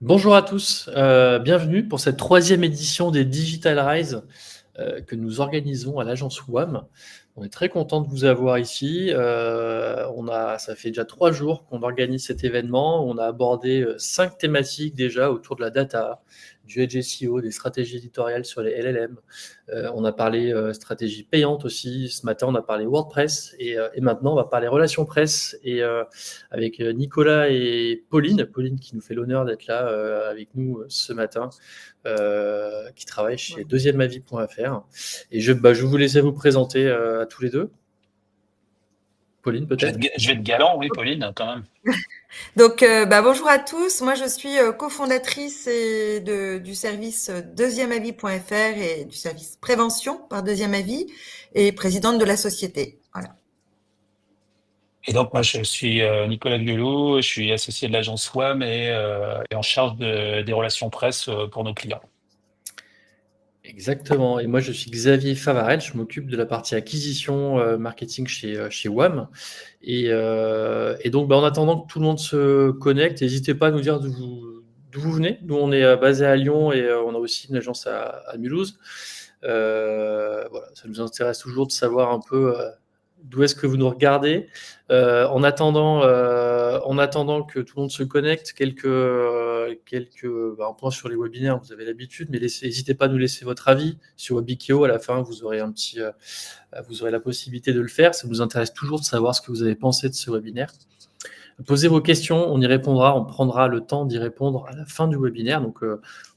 Bonjour à tous, bienvenue pour cette troisième édition des Digital Rise que nous organisons à l'agence WAM. On est très content de vous avoir ici. Ça fait déjà 3 jours qu'on organise cet événement. On a abordé 5 thématiques déjà autour de la data, du Edge SEO, des stratégies éditoriales sur les LLM. On a parlé stratégie payante aussi. Ce matin, on a parlé WordPress et maintenant, on va parler relations presse avec Nicolas et Pauline. Pauline qui nous fait l'honneur d'être là avec nous ce matin, qui travaille chez deuxièmeavis.fr. Et je vais vous laisser vous présenter à tous les deux. Pauline, peut-être. Je vais être galant, oui, Pauline, quand même. Donc, bonjour à tous. Moi, je suis cofondatrice du service deuxièmeavis.fr et du service prévention par Deuxième Avis et présidente de la société. Voilà. Et donc, moi, je suis Nicolas Guelou, je suis associé de l'agence WAM et en charge des relations presse pour nos clients. Exactement. Et moi, je suis Xavier Favarel. Je m'occupe de la partie acquisition marketing chez WAM. Et donc, en attendant que tout le monde se connecte, n'hésitez pas à nous dire d'où vous venez. Nous, on est basé à Lyon et on a aussi une agence à Mulhouse. Voilà, ça nous intéresse toujours de savoir un peu d'où est-ce que vous nous regardez. En attendant que tout le monde se connecte, un point sur les webinaires, vous avez l'habitude, mais n'hésitez pas à nous laisser votre avis sur Webikio. À la fin, vous aurez vous aurez la possibilité de le faire. Ça nous intéresse toujours de savoir ce que vous avez pensé de ce webinaire. Posez vos questions, on y répondra, on prendra le temps d'y répondre à la fin du webinaire. Donc,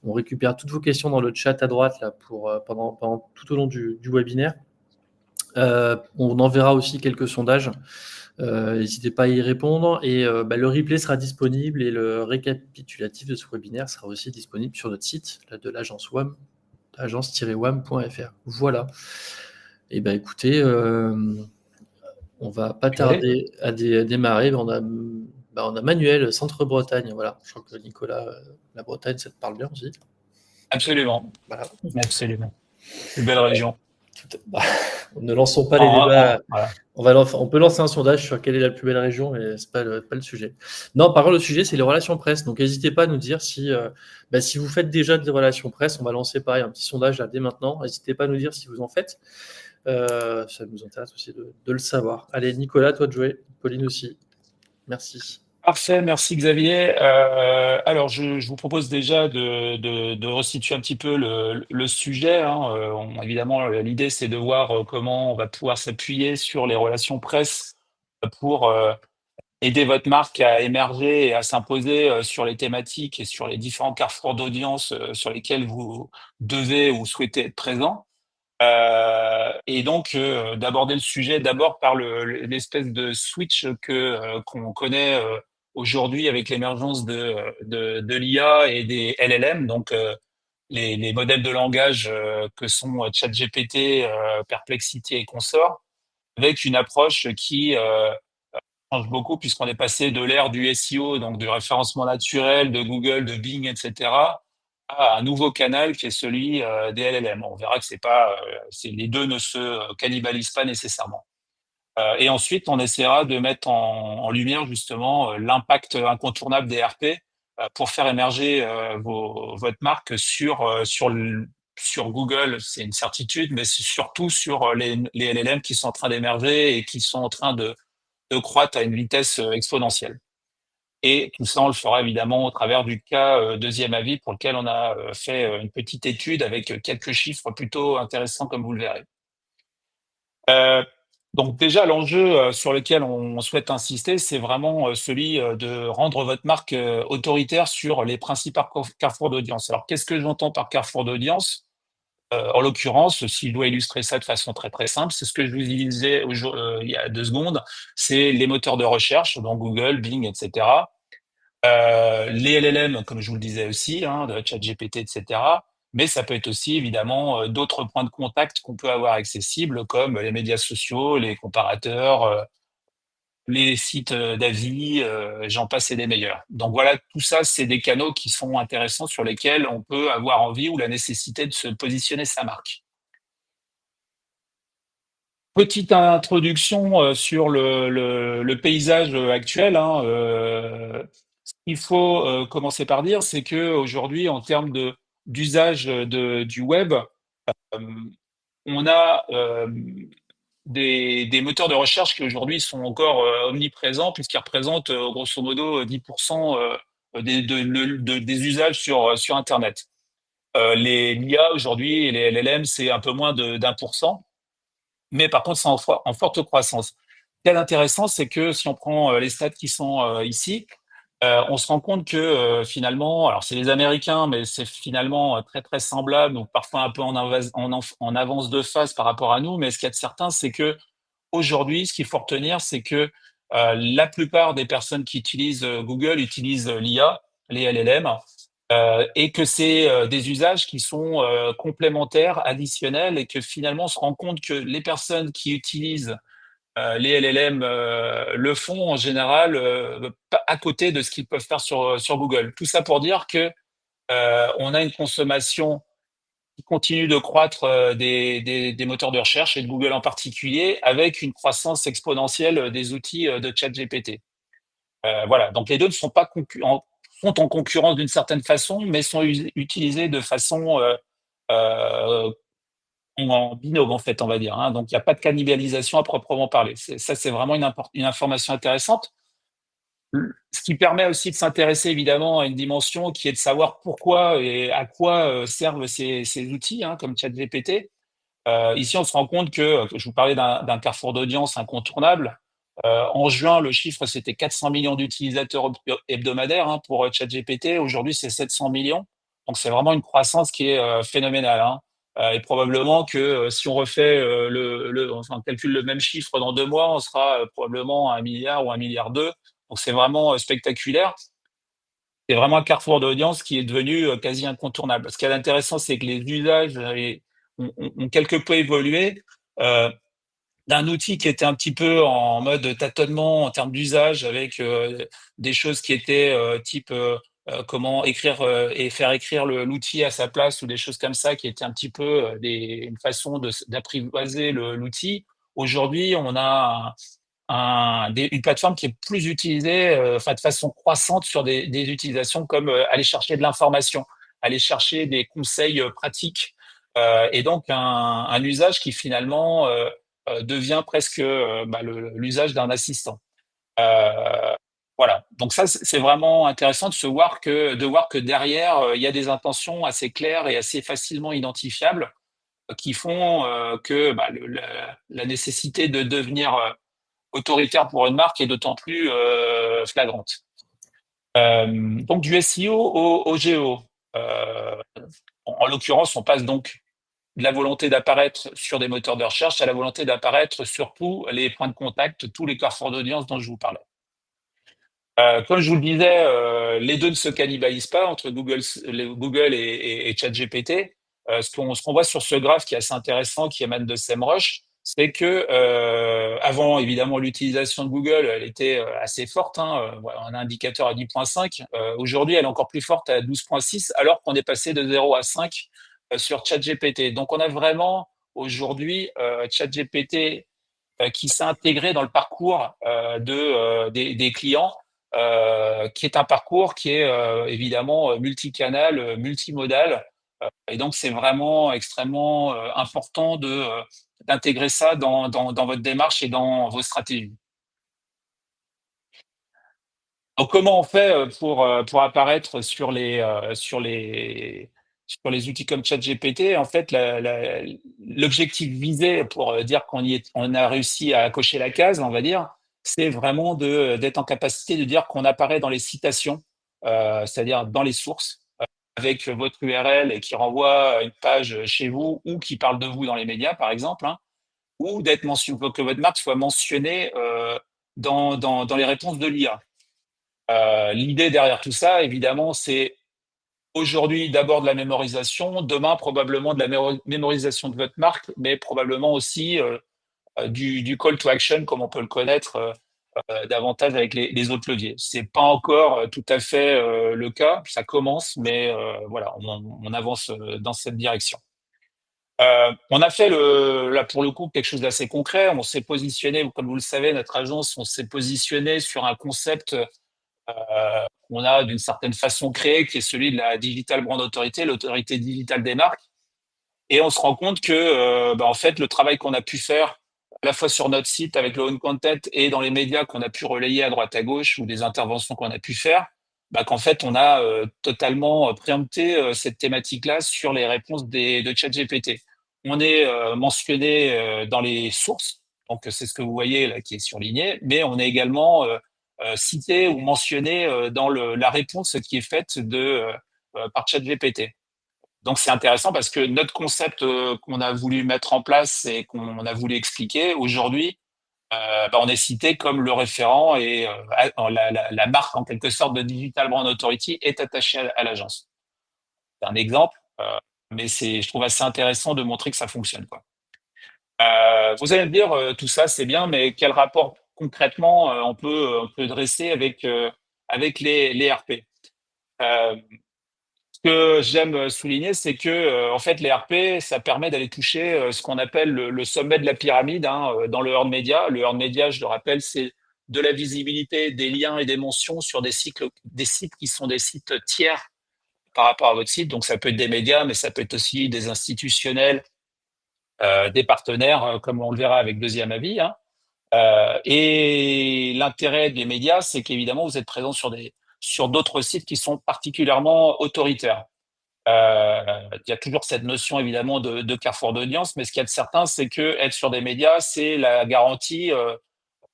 on récupère toutes vos questions dans le chat à droite là, tout au long du webinaire. On enverra aussi quelques sondages. N'hésitez pas à y répondre. Et le replay sera disponible et le récapitulatif de ce webinaire sera aussi disponible sur notre site là, de l'agence WAM, agence-wam.fr. Voilà. Et écoutez, on va pas tarder à démarrer. On a Manuel, Centre-Bretagne. Voilà. Je crois que Nicolas, la Bretagne, ça te parle bien aussi. Absolument. Voilà. Absolument. Une belle région. Ne lançons pas les débats. Voilà. On peut lancer un sondage sur quelle est la plus belle région, mais c'est pas le sujet. Non, par contre, le sujet, c'est les relations presse. Donc, n'hésitez pas à nous dire si vous faites déjà des relations presse. On va lancer pareil un petit sondage là dès maintenant. N'hésitez pas à nous dire si vous en faites. Ça nous intéresse aussi de le savoir. Allez, Nicolas, toi de jouer. Pauline aussi. Merci. Parfait, merci Xavier. Alors, je vous propose déjà de resituer un petit peu le sujet, hein. Évidemment, l'idée, c'est de voir comment on va pouvoir s'appuyer sur les relations presse pour aider votre marque à émerger et à s'imposer sur les thématiques et sur les différents carrefours d'audience sur lesquels vous devez ou souhaitez être présent. Et donc, d'aborder le sujet d'abord par l'espèce de switch qu'on connaît aujourd'hui avec l'émergence de l'IA et des LLM, donc les modèles de langage que sont ChatGPT, Perplexity et consorts, avec une approche qui change beaucoup puisqu'on est passé de l'ère du SEO, donc du référencement naturel, de Google, de Bing, etc., à un nouveau canal qui est celui des LLM. On verra que les deux ne se cannibalisent pas nécessairement. Et ensuite, on essaiera de mettre en lumière justement l'impact incontournable des RP pour faire émerger votre marque sur Google, c'est une certitude, mais c'est surtout sur les LLM qui sont en train d'émerger et qui sont en train de croître à une vitesse exponentielle. Et tout ça, on le fera évidemment au travers du cas Deuxième Avis pour lequel on a fait une petite étude avec quelques chiffres plutôt intéressants comme vous le verrez. Donc déjà, l'enjeu sur lequel on souhaite insister, c'est vraiment celui de rendre votre marque autoritaire sur les principaux carrefours d'audience. Alors, qu'est-ce que j'entends par carrefour d'audience? En l'occurrence, s'il doit illustrer ça de façon très très simple, c'est ce que je vous disais il y a 2 secondes, c'est les moteurs de recherche, donc Google, Bing, etc. Les LLM, comme je vous le disais aussi, hein, de ChatGPT, etc. Mais ça peut être aussi évidemment d'autres points de contact qu'on peut avoir accessibles, comme les médias sociaux, les comparateurs, les sites d'avis, j'en passe et des meilleurs. Donc voilà, tout ça, c'est des canaux qui sont intéressants sur lesquels on peut avoir envie ou la nécessité de se positionner sa marque. Petite introduction sur le paysage actuel, hein, ce qu'il faut commencer par dire, c'est que aujourd'hui, en termes d'usage du web, on a des moteurs de recherche qui aujourd'hui sont encore omniprésents, puisqu'ils représentent grosso modo 10% des usages sur Internet. L'IA aujourd'hui et les LLM, c'est un peu moins d'1%, mais par contre, c'est en forte croissance. Ce qui est intéressant, c'est que si on prend les stats qui sont ici, on se rend compte que finalement, alors c'est les Américains, mais c'est finalement très très semblable, donc parfois un peu en avance de phase par rapport à nous. Mais ce qu'il y a de certain, c'est que aujourd'hui, ce qu'il faut retenir, c'est que la plupart des personnes qui utilisent Google utilisent l'IA, les LLM, et que c'est des usages qui sont complémentaires, additionnels, et que finalement, on se rend compte que les personnes qui utilisent les LLM le font en général pas à côté de ce qu'ils peuvent faire sur Google. Tout ça pour dire que on a une consommation qui continue de croître des moteurs de recherche et de Google en particulier, avec une croissance exponentielle des outils de ChatGPT. Voilà, donc les deux ne sont pas sont en concurrence d'une certaine façon, mais sont utilisés de façon euh, en binôme, en fait, on va dire, hein. Donc, il n'y a pas de cannibalisation à proprement parler. Ça, c'est vraiment une information intéressante. Ce qui permet aussi de s'intéresser évidemment à une dimension qui est de savoir pourquoi et à quoi servent ces outils, hein, comme ChatGPT. Ici, on se rend compte que je vous parlais d'un carrefour d'audience incontournable. En juin, le chiffre, c'était 400 millions d'utilisateurs hebdomadaires, hein, pour ChatGPT. Aujourd'hui, c'est 700 millions. Donc, c'est vraiment une croissance qui est phénoménale, hein. Et probablement que si on refait enfin, on calcule le même chiffre dans 2 mois, on sera probablement à 1 milliard ou 1,2 milliard. Donc, c'est vraiment spectaculaire. C'est vraiment un carrefour d'audience qui est devenu quasi incontournable. Ce qui est intéressant, c'est que les usages ont quelque peu évolué. D'un outil qui était un petit peu en mode tâtonnement en termes d'usage, avec des choses qui étaient type comment écrire et faire écrire l'outil à sa place, ou des choses comme ça qui étaient un petit peu une façon d'apprivoiser l'outil. Aujourd'hui, on a une plateforme qui est plus utilisée enfin, de façon croissante sur des utilisations comme aller chercher de l'information, aller chercher des conseils pratiques, et donc un usage qui finalement devient presque l'usage d'un assistant. Voilà. Donc ça, c'est vraiment intéressant de voir que derrière, il y a des intentions assez claires et assez facilement identifiables qui font que la nécessité de devenir autoritaire pour une marque est d'autant plus flagrante. Donc du SEO au GEO. En l'occurrence, on passe donc de la volonté d'apparaître sur des moteurs de recherche à la volonté d'apparaître sur tous les points de contact, tous les carrefours d'audience dont je vous parlais. Comme je vous le disais, les deux ne se cannibalisent pas entre Google et ChatGPT. Ce qu'on voit sur ce graphe qui est assez intéressant, qui émane de SEMrush, c'est que avant, évidemment, l'utilisation de Google, elle était assez forte, hein, voilà, un indicateur à 10,5. Aujourd'hui, elle est encore plus forte à 12,6, alors qu'on est passé de 0 à 5 sur ChatGPT. Donc, on a vraiment aujourd'hui ChatGPT qui s'est intégré dans le parcours des clients, qui est un parcours qui est évidemment multicanal, multimodal. Et donc, c'est vraiment extrêmement important d'intégrer ça dans votre démarche et dans vos stratégies. Donc, comment on fait pour apparaître sur les outils comme ChatGPT? En fait, l'objectif visé pour dire on a réussi à cocher la case, on va dire, c'est vraiment d'être en capacité de dire qu'on apparaît dans les citations, c'est-à-dire dans les sources, avec votre URL et qui renvoie à une page chez vous ou qui parle de vous dans les médias, par exemple, hein, ou que votre marque soit mentionnée dans les réponses de l'IA. L'idée derrière tout ça, évidemment, c'est aujourd'hui d'abord de la mémorisation, demain probablement de la mémorisation de votre marque, mais probablement aussi du call to action, comme on peut le connaître davantage avec les autres leviers. C'est pas encore tout à fait le cas, ça commence, mais voilà, on avance dans cette direction. On a fait là pour le coup quelque chose d'assez concret. On s'est positionné, comme vous le savez, notre agence, on s'est positionné sur un concept qu'on a d'une certaine façon créé, qui est celui de la Digital Brand Authority, l'autorité digitale des marques. Et on se rend compte que, en fait, le travail qu'on a pu faire à la fois sur notre site avec le own content et dans les médias qu'on a pu relayer à droite à gauche ou des interventions qu'on a pu faire, qu'en fait, on a totalement préempté cette thématique-là sur les réponses de ChatGPT. On est mentionné dans les sources, donc c'est ce que vous voyez là qui est surligné, mais on est également cité ou mentionné dans la réponse qui est faite par ChatGPT. Donc c'est intéressant parce que notre concept qu'on a voulu mettre en place et qu'on a voulu expliquer aujourd'hui, on est cité comme le référent et la marque en quelque sorte de Digital Brand Authority est attachée à l'agence. C'est un exemple, mais je trouve assez intéressant de montrer que ça fonctionne, quoi. Vous allez me dire tout ça c'est bien, mais quel rapport concrètement on peut dresser avec les RP? Ce que j'aime souligner, c'est que en fait, les RP, ça permet d'aller toucher ce qu'on appelle le sommet de la pyramide dans le earned media. Le earned media, je le rappelle, c'est de la visibilité, des liens et des mentions sur des sites qui sont des sites tiers par rapport à votre site. Donc, ça peut être des médias, mais ça peut être aussi des institutionnels, des partenaires, comme on le verra avec Deuxième Avis. Et l'intérêt des médias, c'est qu'évidemment, vous êtes présent sur d'autres sites qui sont particulièrement autoritaires. Il y a toujours cette notion évidemment de carrefour d'audience, mais ce qu'il y a de certain, c'est que être sur des médias, c'est la garantie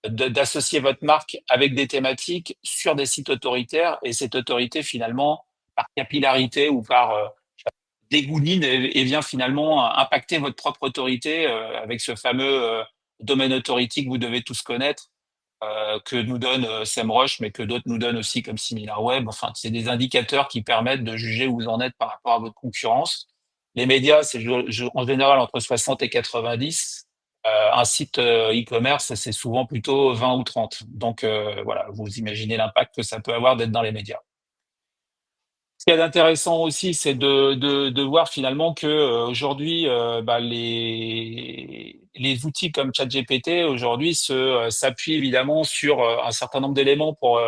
d'associer votre marque avec des thématiques sur des sites autoritaires, et cette autorité finalement, par capillarité ou par dégouline, et vient finalement impacter votre propre autorité avec ce fameux domaine authority que vous devez tous connaître, que nous donne SEMrush, mais que d'autres nous donnent aussi comme SimilarWeb. Enfin, c'est des indicateurs qui permettent de juger où vous en êtes par rapport à votre concurrence. Les médias, c'est en général entre 60 et 90. Un site e-commerce, c'est souvent plutôt 20 ou 30. Donc voilà, vous imaginez l'impact que ça peut avoir d'être dans les médias. Ce qu'il y a d'intéressant aussi, c'est de voir finalement que aujourd'hui, les outils comme ChatGPT aujourd'hui s'appuient évidemment sur un certain nombre d'éléments pour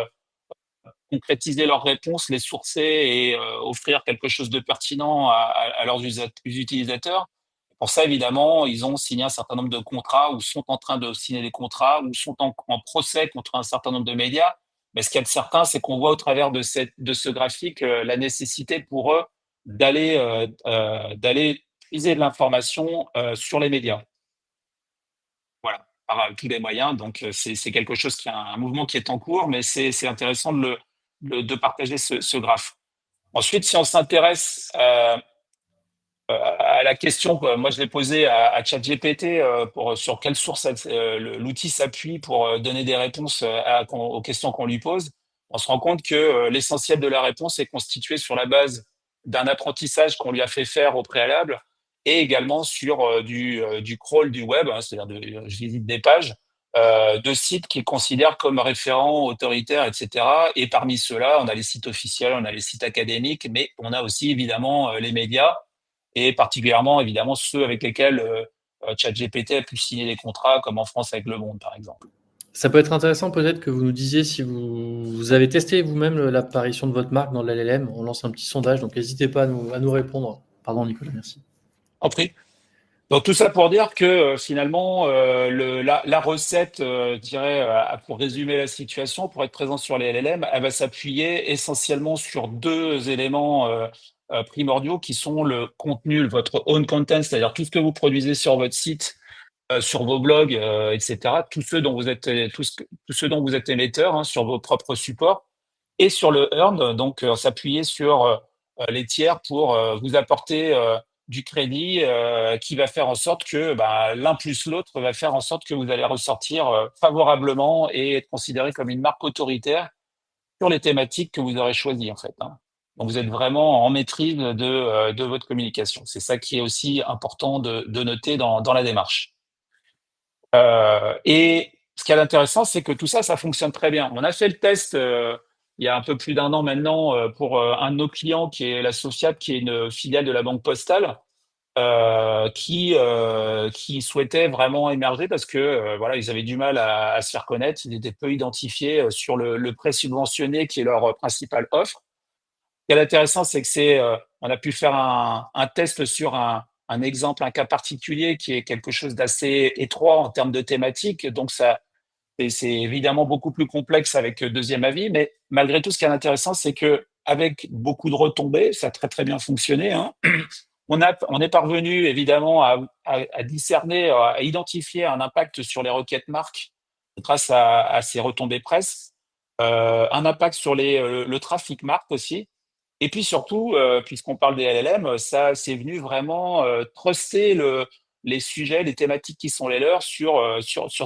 concrétiser leurs réponses, les sourcer et offrir quelque chose de pertinent à leurs utilisateurs. Pour ça, évidemment, ils ont signé un certain nombre de contrats ou sont en train de signer des contrats ou sont en procès contre un certain nombre de médias. Mais ce qu'il y a de certain, c'est qu'on voit au travers de ce graphique la nécessité pour eux d'aller puiser de l'information sur les médias. Voilà, par tous les moyens. Donc, c'est quelque chose qui a un mouvement qui est en cours, mais c'est intéressant de partager ce graphe. Ensuite, si on s'intéresse à la question, moi je l'ai posée à ChatGPT sur quelle source l'outil s'appuie pour donner des réponses aux questions qu'on lui pose. On se rend compte que l'essentiel de la réponse est constitué sur la base d'un apprentissage qu'on lui a fait faire au préalable et également sur du crawl du web, c'est-à-dire je visite des pages de sites qu'il considère comme référents, autoritaires, etc. Et parmi ceux-là, on a les sites officiels, on a les sites académiques, mais on a aussi évidemment les médias et particulièrement évidemment ceux avec lesquels ChatGPT a pu signer des contrats, comme en France avec Le Monde, par exemple. Ça peut être intéressant peut-être que vous nous disiez si vous avez testé vous-même l'apparition de votre marque dans l'LLM. On lance un petit sondage, donc n'hésitez pas à nous répondre. Pardon Nicolas, merci. En prie. Donc tout ça pour dire que finalement la recette, je dirais, pour résumer la situation, pour être présent sur les LLM, elle va s'appuyer essentiellement sur deux éléments primordiaux qui sont le contenu, votre own content, c'est-à-dire tout ce que vous produisez sur votre site, sur vos blogs, etc. Tous ceux dont vous êtes émetteur sur vos propres supports, et sur le earned, donc s'appuyer sur les tiers pour vous apporter du crédit qui va faire en sorte que l'un plus l'autre va faire en sorte que vous allez ressortir favorablement et être considéré comme une marque autoritaire sur les thématiques que vous aurez choisies en fait. Donc vous êtes vraiment en maîtrise de votre communication. C'est ça qui est aussi important de noter dans la démarche. Et ce qui est intéressant, c'est que tout ça, ça fonctionne très bien. On a fait le test il y a un peu plus d'un an maintenant pour un de nos clients qui est la Sociab, qui est une filiale de la Banque Postale. qui souhaitaient vraiment émerger parce que voilà, ils avaient du mal à se faire connaître, ils étaient peu identifiés sur le prêt subventionné qui est leur principale offre. Ce qui est intéressant, c'est que on a pu faire un test sur un exemple, un cas particulier qui est quelque chose d'assez étroit en termes de thématique. Donc c'est évidemment beaucoup plus complexe avec Deuxième Avis, mais malgré tout, ce qui est intéressant, c'est que avec beaucoup de retombées, ça a très très bien fonctionné, hein. On est parvenu évidemment à discerner, à identifier un impact sur les requêtes marques grâce à ces retombées presse, un impact sur le trafic marque aussi. Et puis surtout, puisqu'on parle des LLM, ça c'est venu vraiment truster les sujets, les thématiques qui sont les leurs sur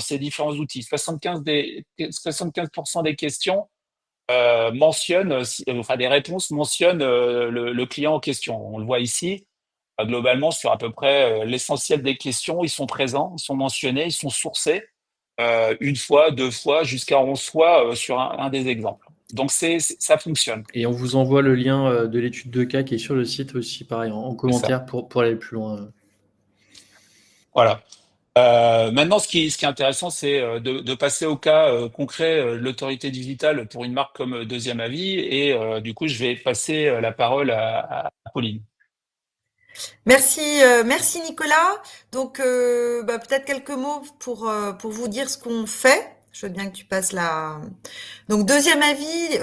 ces différents outils. 75% des questions mentionnent, enfin des réponses mentionnent le client en question. On le voit ici. Globalement, sur à peu près l'essentiel des questions, ils sont présents, ils sont mentionnés, ils sont sourcés une fois, deux fois, jusqu'à 11 fois sur un des exemples. Donc ça fonctionne. Et on vous envoie le lien de l'étude de cas qui est sur le site aussi, pareil, en commentaire pour aller plus loin. Voilà. Maintenant, ce qui est intéressant, c'est de passer au cas concret de l'autorité digitale pour une marque comme Deuxième Avis. Et du coup, je vais passer la parole à Pauline. Merci Nicolas. Donc peut-être quelques mots pour vous dire ce qu'on fait. Je veux bien que tu passes là. Donc Deuxième Avis,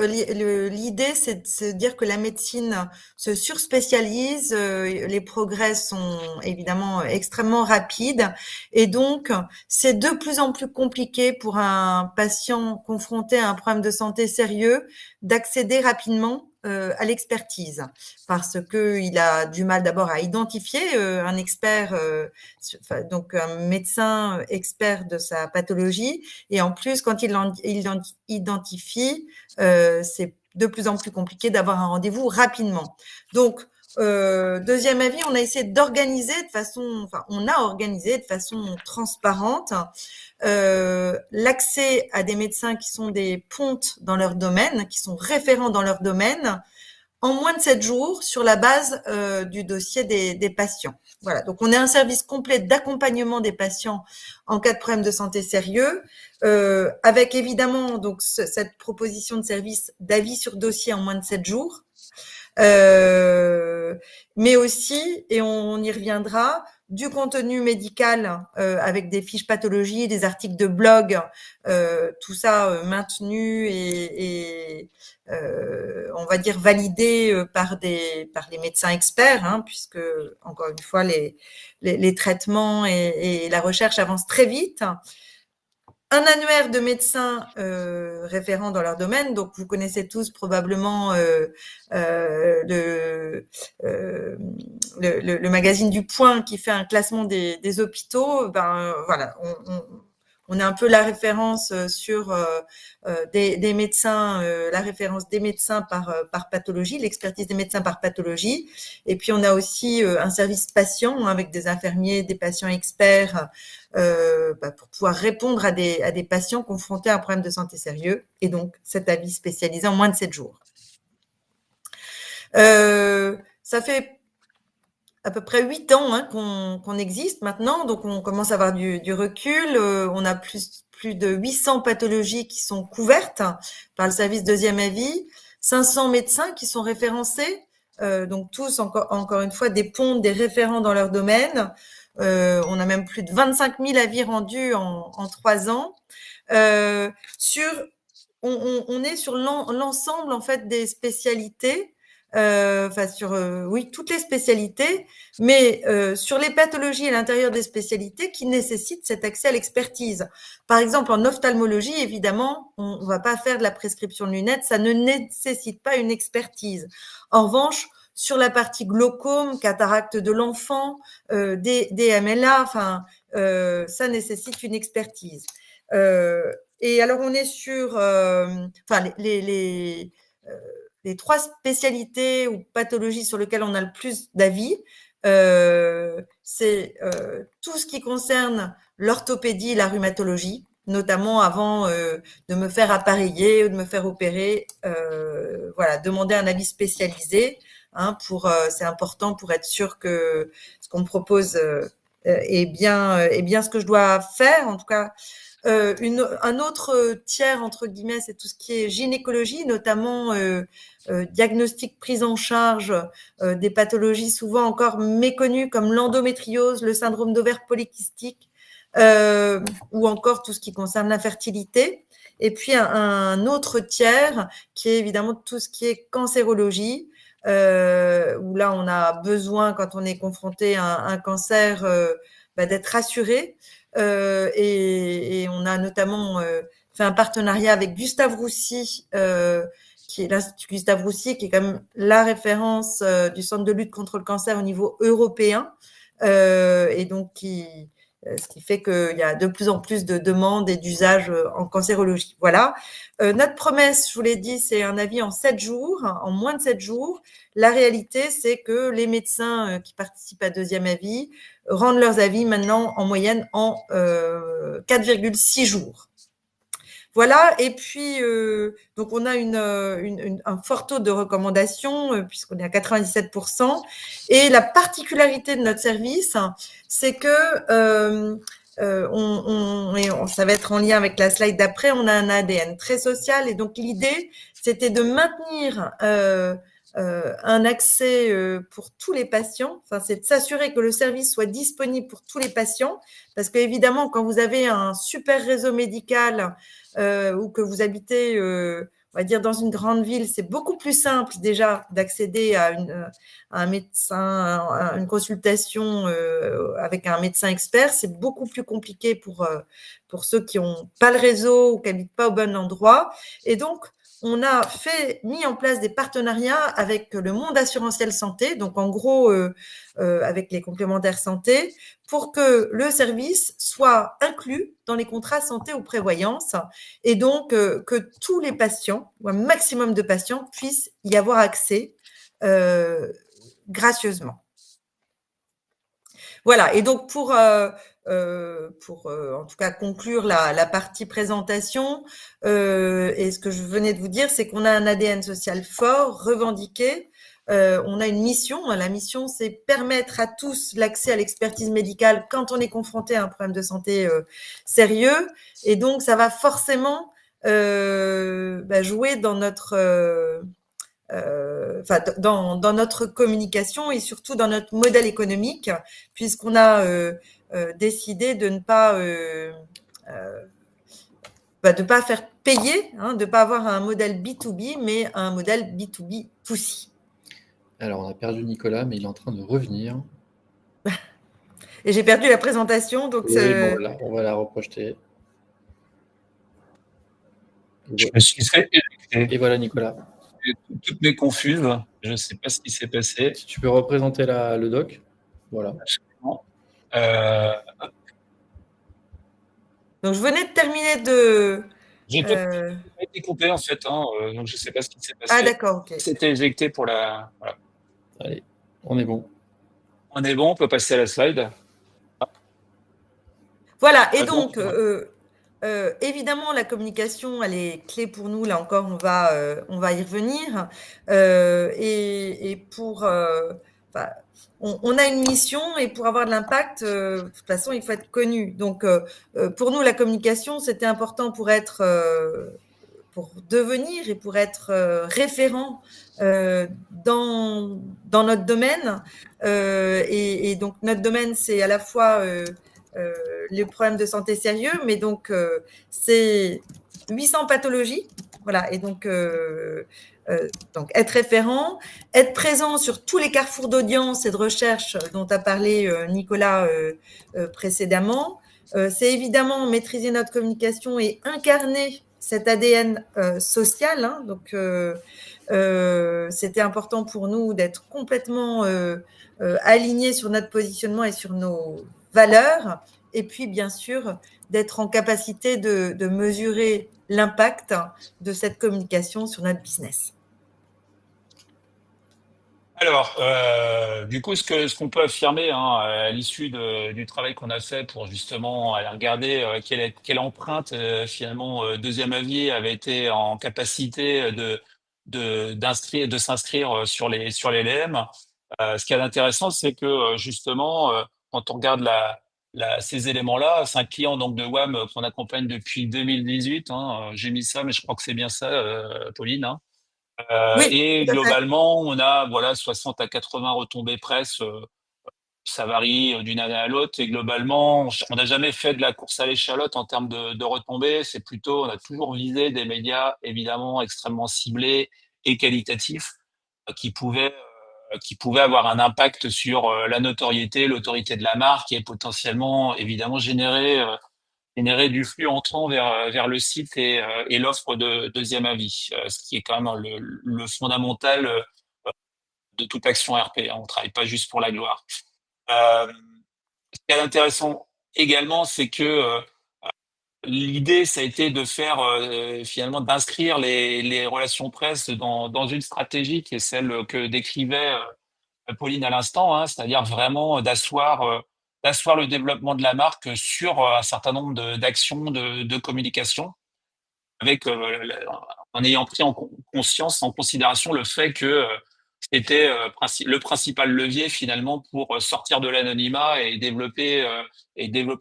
l'idée c'est de se dire que la médecine se surspécialise, les progrès sont évidemment extrêmement rapides et donc c'est de plus en plus compliqué pour un patient confronté à un problème de santé sérieux d'accéder rapidement à l'expertise parce que il a du mal d'abord à identifier un expert, donc un médecin expert de sa pathologie, et en plus quand il identifie, c'est de plus en plus compliqué d'avoir un rendez-vous rapidement. Donc Deuxième Avis, on a essayé d'organiser on a organisé de façon transparente l'accès à des médecins qui sont des pontes dans leur domaine, qui sont référents dans leur domaine, en moins de 7 jours sur la base du dossier des patients. Voilà, donc on est un service complet d'accompagnement des patients en cas de problème de santé sérieux, avec évidemment donc cette proposition de service d'avis sur dossier en moins de 7 jours. Mais aussi, et on y reviendra, du contenu médical avec des fiches pathologie, des articles de blog, tout ça maintenu et on va dire validé par les médecins experts, hein, puisque encore une fois les traitements et la recherche avancent très vite. Un annuaire de médecins référents dans leur domaine. Donc, vous connaissez tous probablement le magazine du Point qui fait un classement des hôpitaux. Voilà, on est un peu la référence sur des médecins, la référence des médecins par pathologie, l'expertise des médecins par pathologie. Et puis, on a aussi un service patient avec des infirmiers, des patients experts pour pouvoir répondre à des patients confrontés à un problème de santé sérieux. Et donc, cet avis spécialisé en moins de 7 jours. Ça fait à peu près 8 ans hein, qu'on existe maintenant, donc on commence à avoir du recul. On a plus de 800 pathologies qui sont couvertes par le service Deuxième Avis, 500 médecins qui sont référencés, donc tous encore une fois des pontes, des référents dans leur domaine. On a même plus de 25 000 avis rendus en 3 ans. On est sur l'ensemble en fait des spécialités. Toutes les spécialités, mais sur les pathologies à l'intérieur des spécialités qui nécessitent cet accès à l'expertise. Par exemple, en ophtalmologie, évidemment, on va pas faire de la prescription de lunettes, ça ne nécessite pas une expertise. En revanche, sur la partie glaucome, cataracte de l'enfant, des MLA, ça nécessite une expertise. Et alors, on est sur, les 3 spécialités ou pathologies sur lesquelles on a le plus d'avis, c'est tout ce qui concerne l'orthopédie et la rhumatologie, notamment avant de me faire appareiller ou de me faire opérer, demander un avis spécialisé. hein, c'est important pour être sûr que ce qu'on me propose est bien ce que je dois faire. En tout cas, un autre tiers, entre guillemets, c'est tout ce qui est gynécologie, notamment diagnostic, prise en charge des pathologies souvent encore méconnues comme l'endométriose, le syndrome d'ovaire polykystique, ou encore tout ce qui concerne l'infertilité. Et puis un autre tiers qui est évidemment tout ce qui est cancérologie, où là on a besoin, quand on est confronté à un cancer, d'être rassuré. Et on a notamment fait un partenariat avec Gustave Roussy, qui est l'Institut Gustave Roussy, qui est quand même la référence du Centre de lutte contre le cancer au niveau européen, et donc ce qui fait qu'il y a de plus en plus de demandes et d'usages en cancérologie. Voilà. Notre promesse, je vous l'ai dit, c'est un avis en 7 jours, en moins de 7 jours. La réalité, c'est que les médecins qui participent à deuxième avis rendent leurs avis maintenant en moyenne en 4,6 jours. Voilà, et puis donc on a un fort taux de recommandation puisqu'on est à 97%. Et la particularité de notre service, c'est que ça va être en lien avec la slide d'après, on a un ADN très social, et donc l'idée, c'était de maintenir un accès pour tous les patients. Enfin, c'est de s'assurer que le service soit disponible pour tous les patients, parce qu'évidemment, quand vous avez un super réseau médical ou que vous habitez, on va dire, dans une grande ville, c'est beaucoup plus simple déjà d'accéder à un médecin, à une consultation avec un médecin expert. C'est beaucoup plus compliqué pour ceux qui n'ont pas le réseau ou qui n'habitent pas au bon endroit. Et donc, on a mis en place des partenariats avec le monde assurantiel santé, donc en gros avec les complémentaires santé, pour que le service soit inclus dans les contrats santé ou prévoyance, et donc que tous les patients, ou un maximum de patients, puissent y avoir accès gracieusement. Voilà, et donc pour en tout cas conclure la partie présentation, et ce que je venais de vous dire, c'est qu'on a un ADN social fort, revendiqué. On a une mission. La mission, c'est permettre à tous l'accès à l'expertise médicale quand on est confronté à un problème de santé sérieux. Et donc, ça va forcément jouer dans notre dans notre communication et surtout dans notre modèle économique, puisqu'on a décidé de ne pas faire payer, hein, de ne pas avoir un modèle B2B, mais un modèle B2B2C. Alors, on a perdu Nicolas, mais il est en train de revenir. Et j'ai perdu la présentation, donc bon, là, on va la reprojeter. Je me suis fait éjecter. Et voilà, Nicolas. Toutes mes confuses. Je ne sais pas ce qui s'est passé. Si tu peux représenter le doc. Voilà. Absolument. Donc, je venais de terminer de... J'ai pas été coupé, en fait, hein, donc je ne sais pas ce qui s'est passé. Ah, d'accord, ok. C'était éjecté pour la... Voilà. Allez, on est bon. On est bon, on peut passer à la slide. Voilà, et donc... évidemment, la communication, elle est clé pour nous. Là encore, on va y revenir. Et pour, on a une mission, et pour avoir de l'impact, de toute façon, il faut être connu. Donc, pour nous, la communication, c'était important pour devenir et pour être référent dans notre domaine. Et donc, notre domaine, c'est à la fois les problèmes de santé sérieux, mais donc c'est 800 pathologies, voilà. Et donc être référent, être présent sur tous les carrefours d'audience et de recherche dont a parlé Nicolas précédemment. C'est évidemment maîtriser notre communication et incarner cet ADN social, hein. Donc c'était important pour nous d'être complètement alignés sur notre positionnement et sur nos valeurs, et puis bien sûr d'être en capacité de mesurer l'impact de cette communication sur notre business. Alors, du coup, ce qu'on peut affirmer, hein, à l'issue du travail qu'on a fait pour justement aller regarder quelle empreinte finalement deuxième avis avait été en capacité de s'inscrire sur les LM. Ce qui est intéressant, c'est que justement, quand on regarde ces éléments-là, c'est un client donc de WAM qu'on accompagne depuis 2018. Hein, j'ai mis ça, mais je crois que c'est bien ça, Pauline. Hein. Oui, Et tout à fait. globalement, on a voilà 60 à 80 retombées presse. Ça varie d'une année à l'autre. Et globalement, on n'a jamais fait de la course à l'échalote en termes de retombées. C'est plutôt, on a toujours visé des médias évidemment extrêmement ciblés et qualitatifs qui pouvaient qui pouvait avoir un impact sur la notoriété, l'autorité de la marque et potentiellement, évidemment, générer du flux entrant vers le site et l'offre de deuxième avis, ce qui est quand même le fondamental de toute action RP. Hein. On ne travaille pas juste pour la gloire. Ce qui est intéressant également, c'est que l'idée, ça a été de faire finalement d'inscrire les relations presse dans une stratégie qui est celle que décrivait Pauline à l'instant, hein, c'est-à-dire vraiment d'asseoir le développement de la marque sur un certain nombre d'actions de communication, avec en ayant pris en conscience, en considération le fait que c'était le principal levier finalement pour sortir de l'anonymat et développer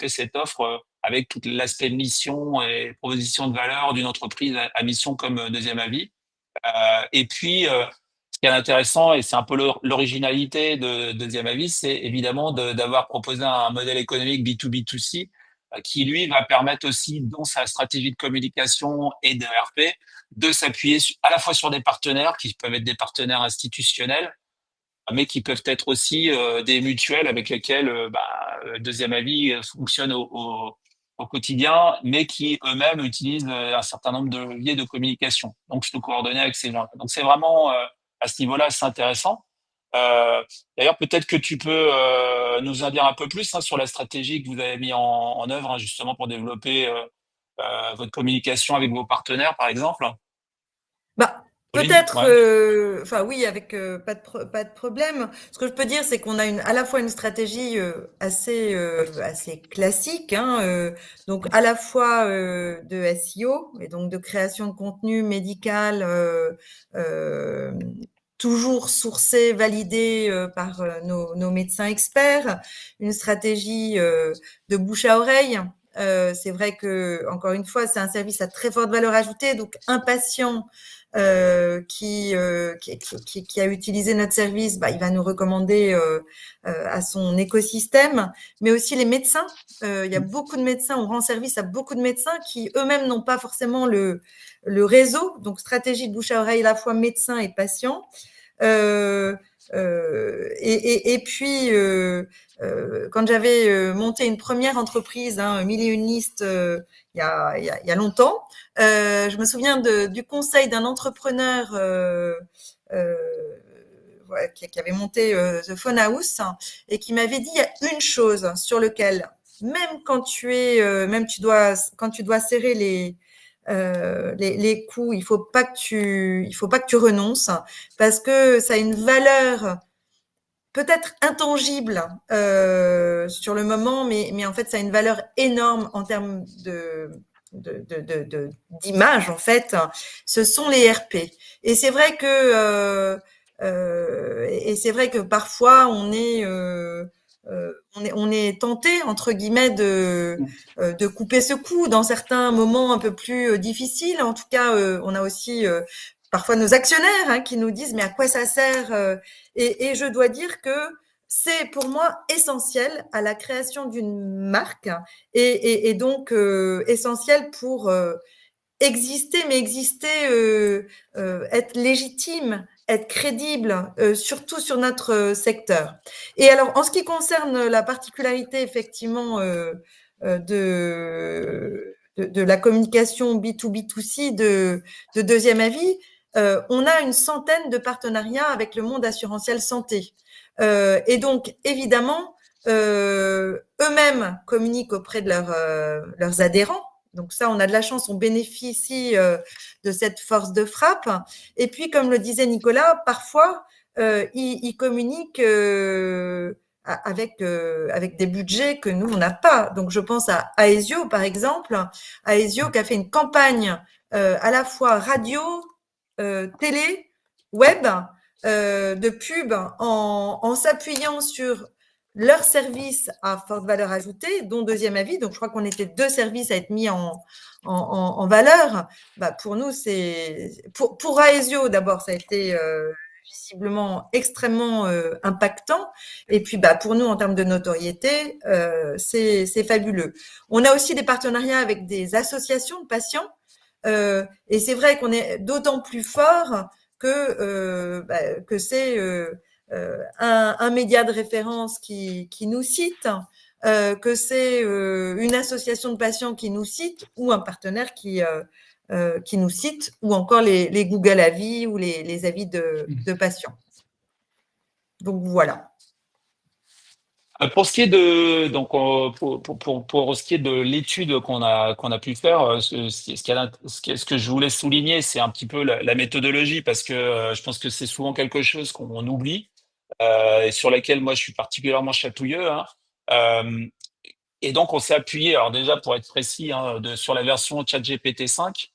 cette offre avec tout l'aspect mission et proposition de valeur d'une entreprise à mission comme Deuxième Avis. Et puis, ce qui est intéressant, et c'est un peu l'originalité de Deuxième Avis, c'est évidemment d'avoir proposé un modèle économique B2B2C qui, lui, va permettre aussi, dans sa stratégie de communication et de RP, de s'appuyer à la fois sur des partenaires qui peuvent être des partenaires institutionnels, mais qui peuvent être aussi des mutuelles avec lesquelles Deuxième Avis fonctionne au quotidien, mais qui eux-mêmes utilisent un certain nombre de leviers de communication. Donc, je peux coordonner avec ces gens. Donc, c'est vraiment à ce niveau-là, c'est intéressant. Euh, D'ailleurs, peut-être que tu peux nous en dire un peu plus hein, sur la stratégie que vous avez mis en œuvre hein, justement pour développer votre communication avec vos partenaires, par exemple. Bah, Pauline, peut-être, ouais. enfin oui, avec pas de problème. Ce que je peux dire, c'est qu'on a à la fois une stratégie assez classique, hein, donc à la fois de SEO et donc de création de contenu médical, euh, toujours sourcé, validé par nos médecins experts, une stratégie de bouche à oreille. C'est vrai que, encore une fois, c'est un service à très forte valeur ajoutée, donc un patient qui a utilisé notre service, bah, il va nous recommander à son écosystème, mais aussi les médecins. Il y a beaucoup de médecins, on rend service à beaucoup de médecins qui eux-mêmes n'ont pas forcément le réseau, donc stratégie de bouche à oreille à la fois médecin et patient. Euh, et puis, quand j'avais monté une première entreprise, hein, Mille et une listes, il y a longtemps, je me souviens du conseil d'un entrepreneur euh, ouais, qui avait monté The Phone House et qui m'avait dit il y a une chose sur lequel même quand tu dois serrer les coups, il faut pas que tu renonces parce que ça a une valeur peut-être intangible sur le moment, mais en fait, ça a une valeur énorme en termes d'image, en fait. Ce sont les RP. Et c'est vrai que, et c'est vrai que parfois, on est tenté, entre guillemets, de couper ce coup dans certains moments un peu plus difficiles. En tout cas, on a aussi parfois nos actionnaires hein, qui nous disent mais à quoi ça sert et je dois dire que c'est pour moi essentiel à la création d'une marque et donc essentiel pour exister, mais exister, être légitime, être crédible, surtout sur notre secteur. Et alors, en ce qui concerne la particularité effectivement de la communication B2B2C de Deuxième Avis, on a une centaine de partenariats avec le monde assurantiel santé. Et donc, évidemment, eux-mêmes communiquent auprès de leurs adhérents. Donc ça, on a de la chance, on bénéficie de cette force de frappe. Et puis, comme le disait Nicolas, parfois, ils communiquent avec des budgets que nous, on n'a pas. Donc, je pense à Aesio, par exemple. Aesio qui a fait une campagne à la fois radio, télé, web, de pub en s'appuyant sur leurs services à forte valeur ajoutée, dont Deuxième Avis. Donc, je crois qu'on était 2 services à être mis en valeur. Bah, pour nous, pour Aesio, d'abord, ça a été visiblement extrêmement impactant. Et puis, bah, pour nous, en termes de notoriété, c'est fabuleux. On a aussi des partenariats avec des associations de patients. Et c'est vrai qu'on est d'autant plus fort que c'est un média de référence qui nous cite, que c'est une association de patients qui nous cite, ou un partenaire qui nous cite, ou encore les Google Avis ou les avis de patients. Donc voilà. Pour ce qui est de donc pour ce qui est de l'étude qu'on a pu faire, ce que je voulais souligner, c'est un petit peu la méthodologie, parce que je pense que c'est souvent quelque chose qu'on oublie, et sur laquelle moi je suis particulièrement chatouilleux, hein. Et donc on s'est appuyé, alors déjà pour être précis, hein, sur la version ChatGPT 5.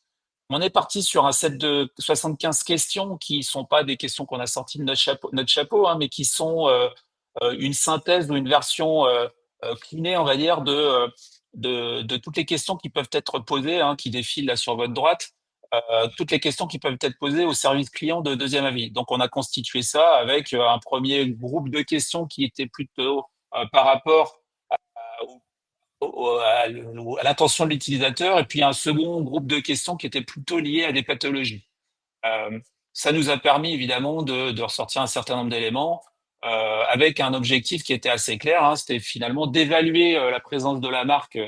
On est parti sur un set de 75 questions qui sont pas des questions qu'on a sorties de notre chapeau, hein, mais qui sont une synthèse ou une version clinée, on va dire, de toutes les questions qui peuvent être posées, hein, qui défilent là sur votre droite, toutes les questions qui peuvent être posées au service client de Deuxième Avis. Donc, on a constitué ça avec un premier groupe de questions qui était plutôt par rapport à l'intention de l'utilisateur, et puis un second groupe de questions qui étaient plutôt liées à des pathologies. Ça nous a permis évidemment de ressortir un certain nombre d'éléments avec un objectif qui était assez clair, hein, c'était finalement d'évaluer la présence de la marque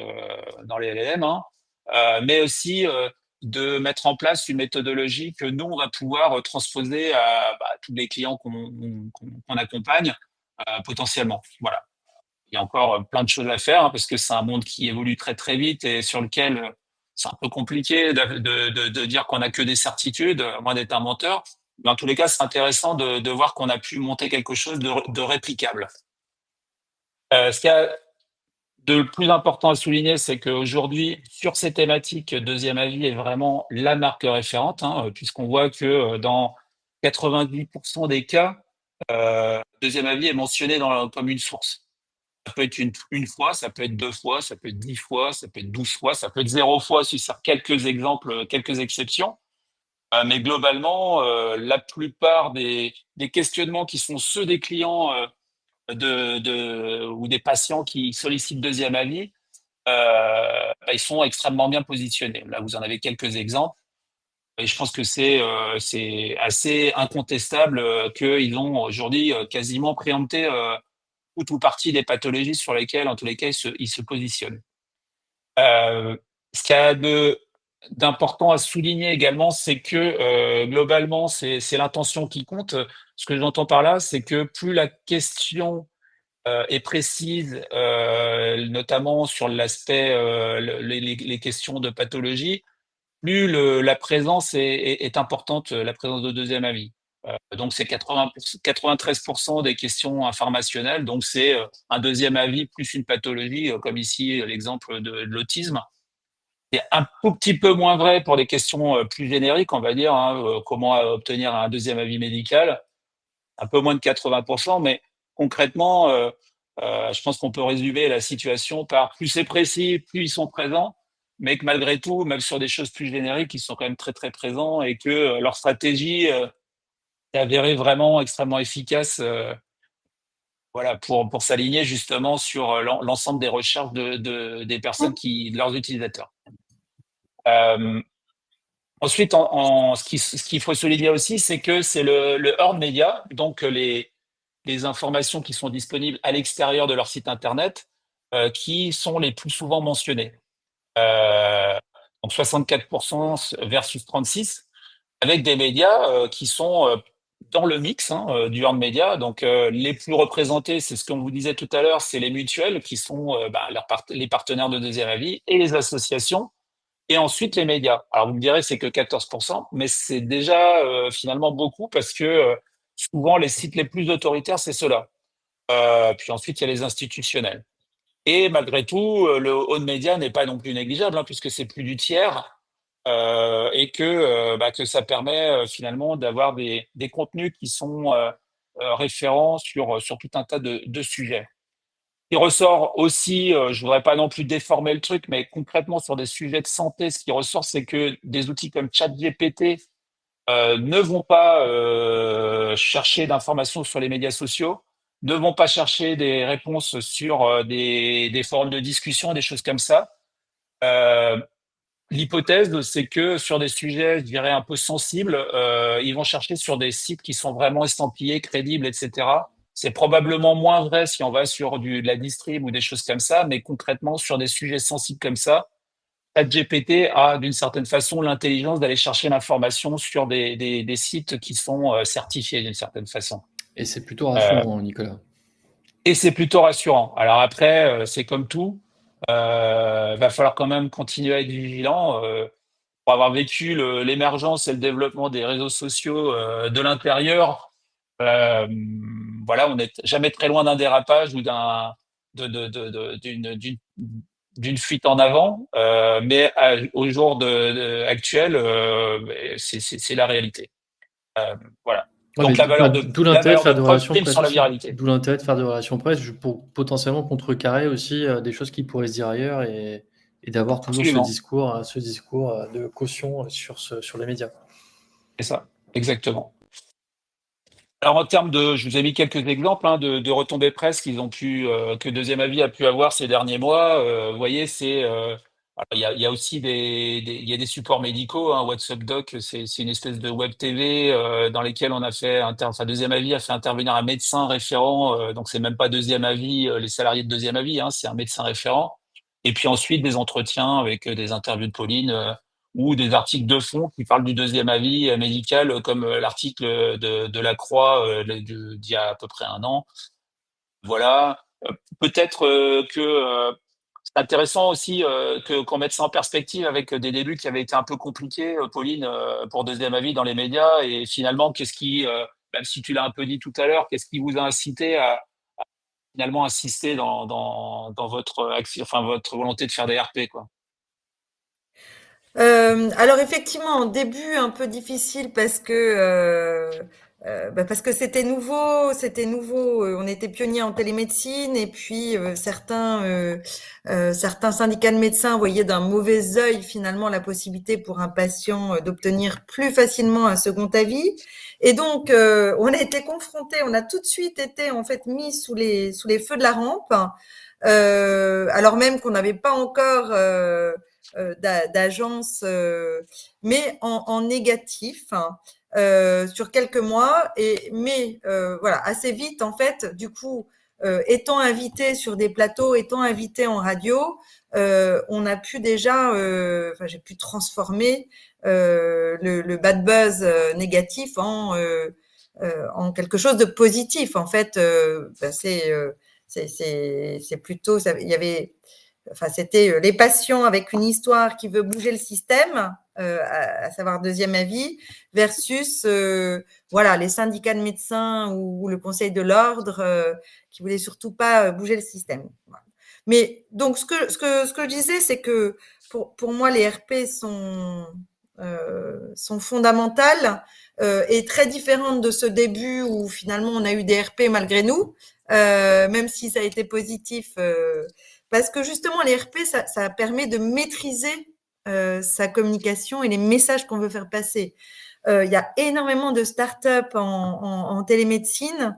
dans les LLM, hein, mais aussi de mettre en place une méthodologie que nous, on va pouvoir transposer à tous les clients qu'on accompagne potentiellement. Voilà. Il y a encore plein de choses à faire, hein, parce que c'est un monde qui évolue très très vite et sur lequel c'est un peu compliqué de dire qu'on n'a que des certitudes, à moins d'être un menteur. Mais en tous les cas, c'est intéressant de voir qu'on a pu monter quelque chose de réplicable. Ce qu'il y a de plus important à souligner, c'est qu'aujourd'hui, sur ces thématiques, Deuxième Avis est vraiment la marque référente, hein, puisqu'on voit que dans 90% des cas, Deuxième Avis est mentionné comme une source. Ça peut être une fois, ça peut être 2 fois, ça peut être 10 fois, ça peut être 12 fois, ça peut être 0 fois si ça quelques exemples, quelques exceptions. Mais globalement, la plupart des questionnements qui sont ceux des clients ou des patients qui sollicitent Deuxième Avis, ils sont extrêmement bien positionnés. Là, vous en avez quelques exemples. Et je pense que c'est assez incontestable qu'ils ont aujourd'hui quasiment préempté ou partie des pathologies sur lesquelles, en tous les cas, ils se positionnent. Ce qu'il y a d'important à souligner également, c'est que globalement, c'est l'intention qui compte. Ce que j'entends par là, c'est que plus la question est précise, notamment sur l'aspect, les questions de pathologie, plus la présence est importante, la présence de Deuxième Avis. Donc c'est 93% des questions informationnelles, donc c'est un Deuxième Avis plus une pathologie, comme ici l'exemple de l'autisme. C'est un tout petit peu moins vrai pour des questions plus génériques, on va dire, hein, comment obtenir un Deuxième Avis médical, un peu moins de 80%, mais concrètement, je pense qu'on peut résumer la situation par plus c'est précis, plus ils sont présents, mais que malgré tout, même sur des choses plus génériques, ils sont quand même très très présents, et que leur stratégie est avérée vraiment extrêmement efficace, voilà, pour s'aligner justement sur l'ensemble des recherches des personnes de leurs utilisateurs. Ensuite, ce qu'il faut souligner aussi, c'est que c'est le earned media, donc les informations qui sont disponibles à l'extérieur de leur site internet, qui sont les plus souvent mentionnées. Donc 64% versus 36%, avec des médias qui sont dans le mix, hein, du earned media. Donc les plus représentés, c'est ce qu'on vous disait tout à l'heure, c'est les mutuelles qui sont les partenaires de Deuxième Avis, et les associations, et ensuite les médias. Alors vous me direz, c'est que 14%, mais c'est déjà finalement beaucoup, parce que souvent les sites les plus autoritaires, c'est ceux-là. Puis ensuite, il y a les institutionnels. Et malgré tout, le haut de média n'est pas non plus négligeable, hein, puisque c'est plus du tiers. et que ça permet finalement d'avoir des contenus qui sont référents sur tout un tas de sujets. Il ressort aussi, je voudrais pas non plus déformer le truc, mais concrètement sur des sujets de santé, ce qui ressort, c'est que des outils comme ChatGPT ne vont pas chercher d'informations sur les médias sociaux, ne vont pas chercher des réponses sur des forums de discussion, des choses comme ça. Euh, L'hypothèse, c'est que sur des sujets, je dirais, un peu sensibles, ils vont chercher sur des sites qui sont vraiment estampillés, crédibles, etc. C'est probablement moins vrai si on va sur de la distrib ou des choses comme ça, mais concrètement, sur des sujets sensibles comme ça, ChatGPT a d'une certaine façon l'intelligence d'aller chercher l'information sur des sites qui sont certifiés d'une certaine façon. Et c'est plutôt Euh, rassurant, Nicolas. et c'est plutôt rassurant. Alors après, c'est comme tout. Va falloir quand même continuer à être vigilant. Pour avoir vécu l'émergence et le développement des réseaux sociaux de l'intérieur, euh, voilà, on n'est jamais très loin d'un dérapage ou d'une fuite en avant, mais au jour actuel, c'est la réalité. Voilà. Ouais, mais Donc d'où la l'intérêt de valeur faire de de preuve relations prime presse sur la aussi. viralité. D'où l'intérêt de faire des relations presse pour potentiellement contrecarrer aussi des choses qui pourraient se dire ailleurs et d'avoir toujours Absolument. ce discours de caution sur les médias. C'est ça. Exactement. Alors en termes je vous ai mis quelques exemples de retombées presse que Deuxième Avis a pu avoir ces derniers mois. Vous voyez, alors, il y a aussi il y a des supports médicaux. WhatsApp Doc, c'est une espèce de web TV dans lesquels on a fait Deuxième Avis a fait intervenir un médecin référent. Donc c'est même pas Deuxième Avis, les salariés de Deuxième Avis, c'est un médecin référent. Et puis ensuite des entretiens avec des interviews de Pauline. Ou des articles de fond qui parlent du deuxième avis médical, comme l'article de La Croix d'il y a à peu près un an. Voilà. Peut-être que c'est intéressant aussi qu'on mette ça en perspective avec des débuts qui avaient été un peu compliqués, Pauline, pour deuxième avis dans les médias. Et finalement, même si tu l'as un peu dit tout à l'heure, qu'est-ce qui vous a incité à finalement insister dans votre action, enfin votre volonté de faire des RP, quoi. Alors effectivement, au début un peu difficile parce que c'était nouveau. On était pionniers en télémédecine et puis certains syndicats de médecins voyaient d'un mauvais œil finalement la possibilité pour un patient d'obtenir plus facilement un second avis. Et donc on a été confrontés, on a tout de suite été en fait mis sous les feux de la rampe, alors même qu'on n'avait pas encore d'agence, mais en négatif, hein, sur quelques mois. Mais voilà, assez vite, en fait, du coup, étant invité sur des plateaux, étant invité en radio, on a pu déjà, j'ai pu transformer le bad buzz négatif en quelque chose de positif. En fait, c'est plutôt, il y avait c'était les patients avec une histoire qui veut bouger le système, à savoir deuxième avis, versus voilà les syndicats de médecins ou le conseil de l'ordre qui voulaient surtout pas bouger le système. Voilà. Mais donc ce que je disais, c'est que pour moi les RP sont fondamentales et très différentes de ce début où finalement on a eu des RP malgré nous, même si ça a été positif. Parce que justement, les RP, ça permet de maîtriser sa communication et les messages qu'on veut faire passer. Il y a énormément de startups en télémédecine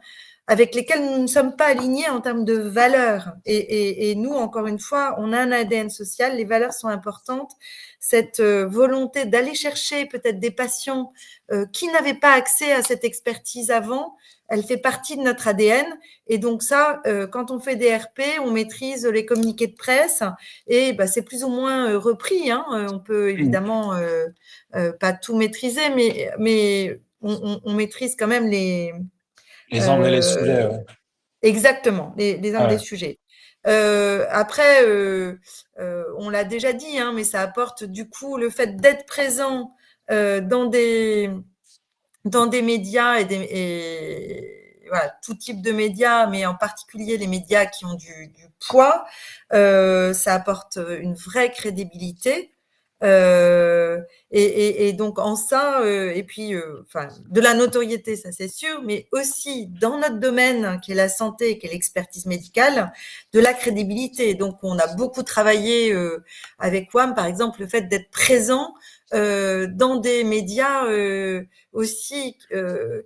avec lesquelles nous ne sommes pas alignés en termes de valeurs. Et nous, encore une fois, on a un ADN social, les valeurs sont importantes. Cette volonté d'aller chercher peut-être des patients qui n'avaient pas accès à cette expertise avant, elle fait partie de notre ADN. Et donc ça, quand on fait des RP, on maîtrise les communiqués de presse et c'est plus ou moins repris. Hein. On peut évidemment pas tout maîtriser, mais on maîtrise quand même Les angles et les sujets, ouais. exactement les angles des Ouais. sujets. Après, on l'a déjà dit, hein, mais ça apporte du coup le fait d'être présent dans des médias et voilà, tout type de médias, mais en particulier les médias qui ont du poids, ça apporte une vraie crédibilité. Et donc en ça, et puis enfin de la notoriété, ça c'est sûr, mais aussi dans notre domaine qui est la santé, qui est l'expertise médicale, de la crédibilité. Donc on a beaucoup travaillé avec WAM, par exemple, le fait d'être présent dans des médias aussi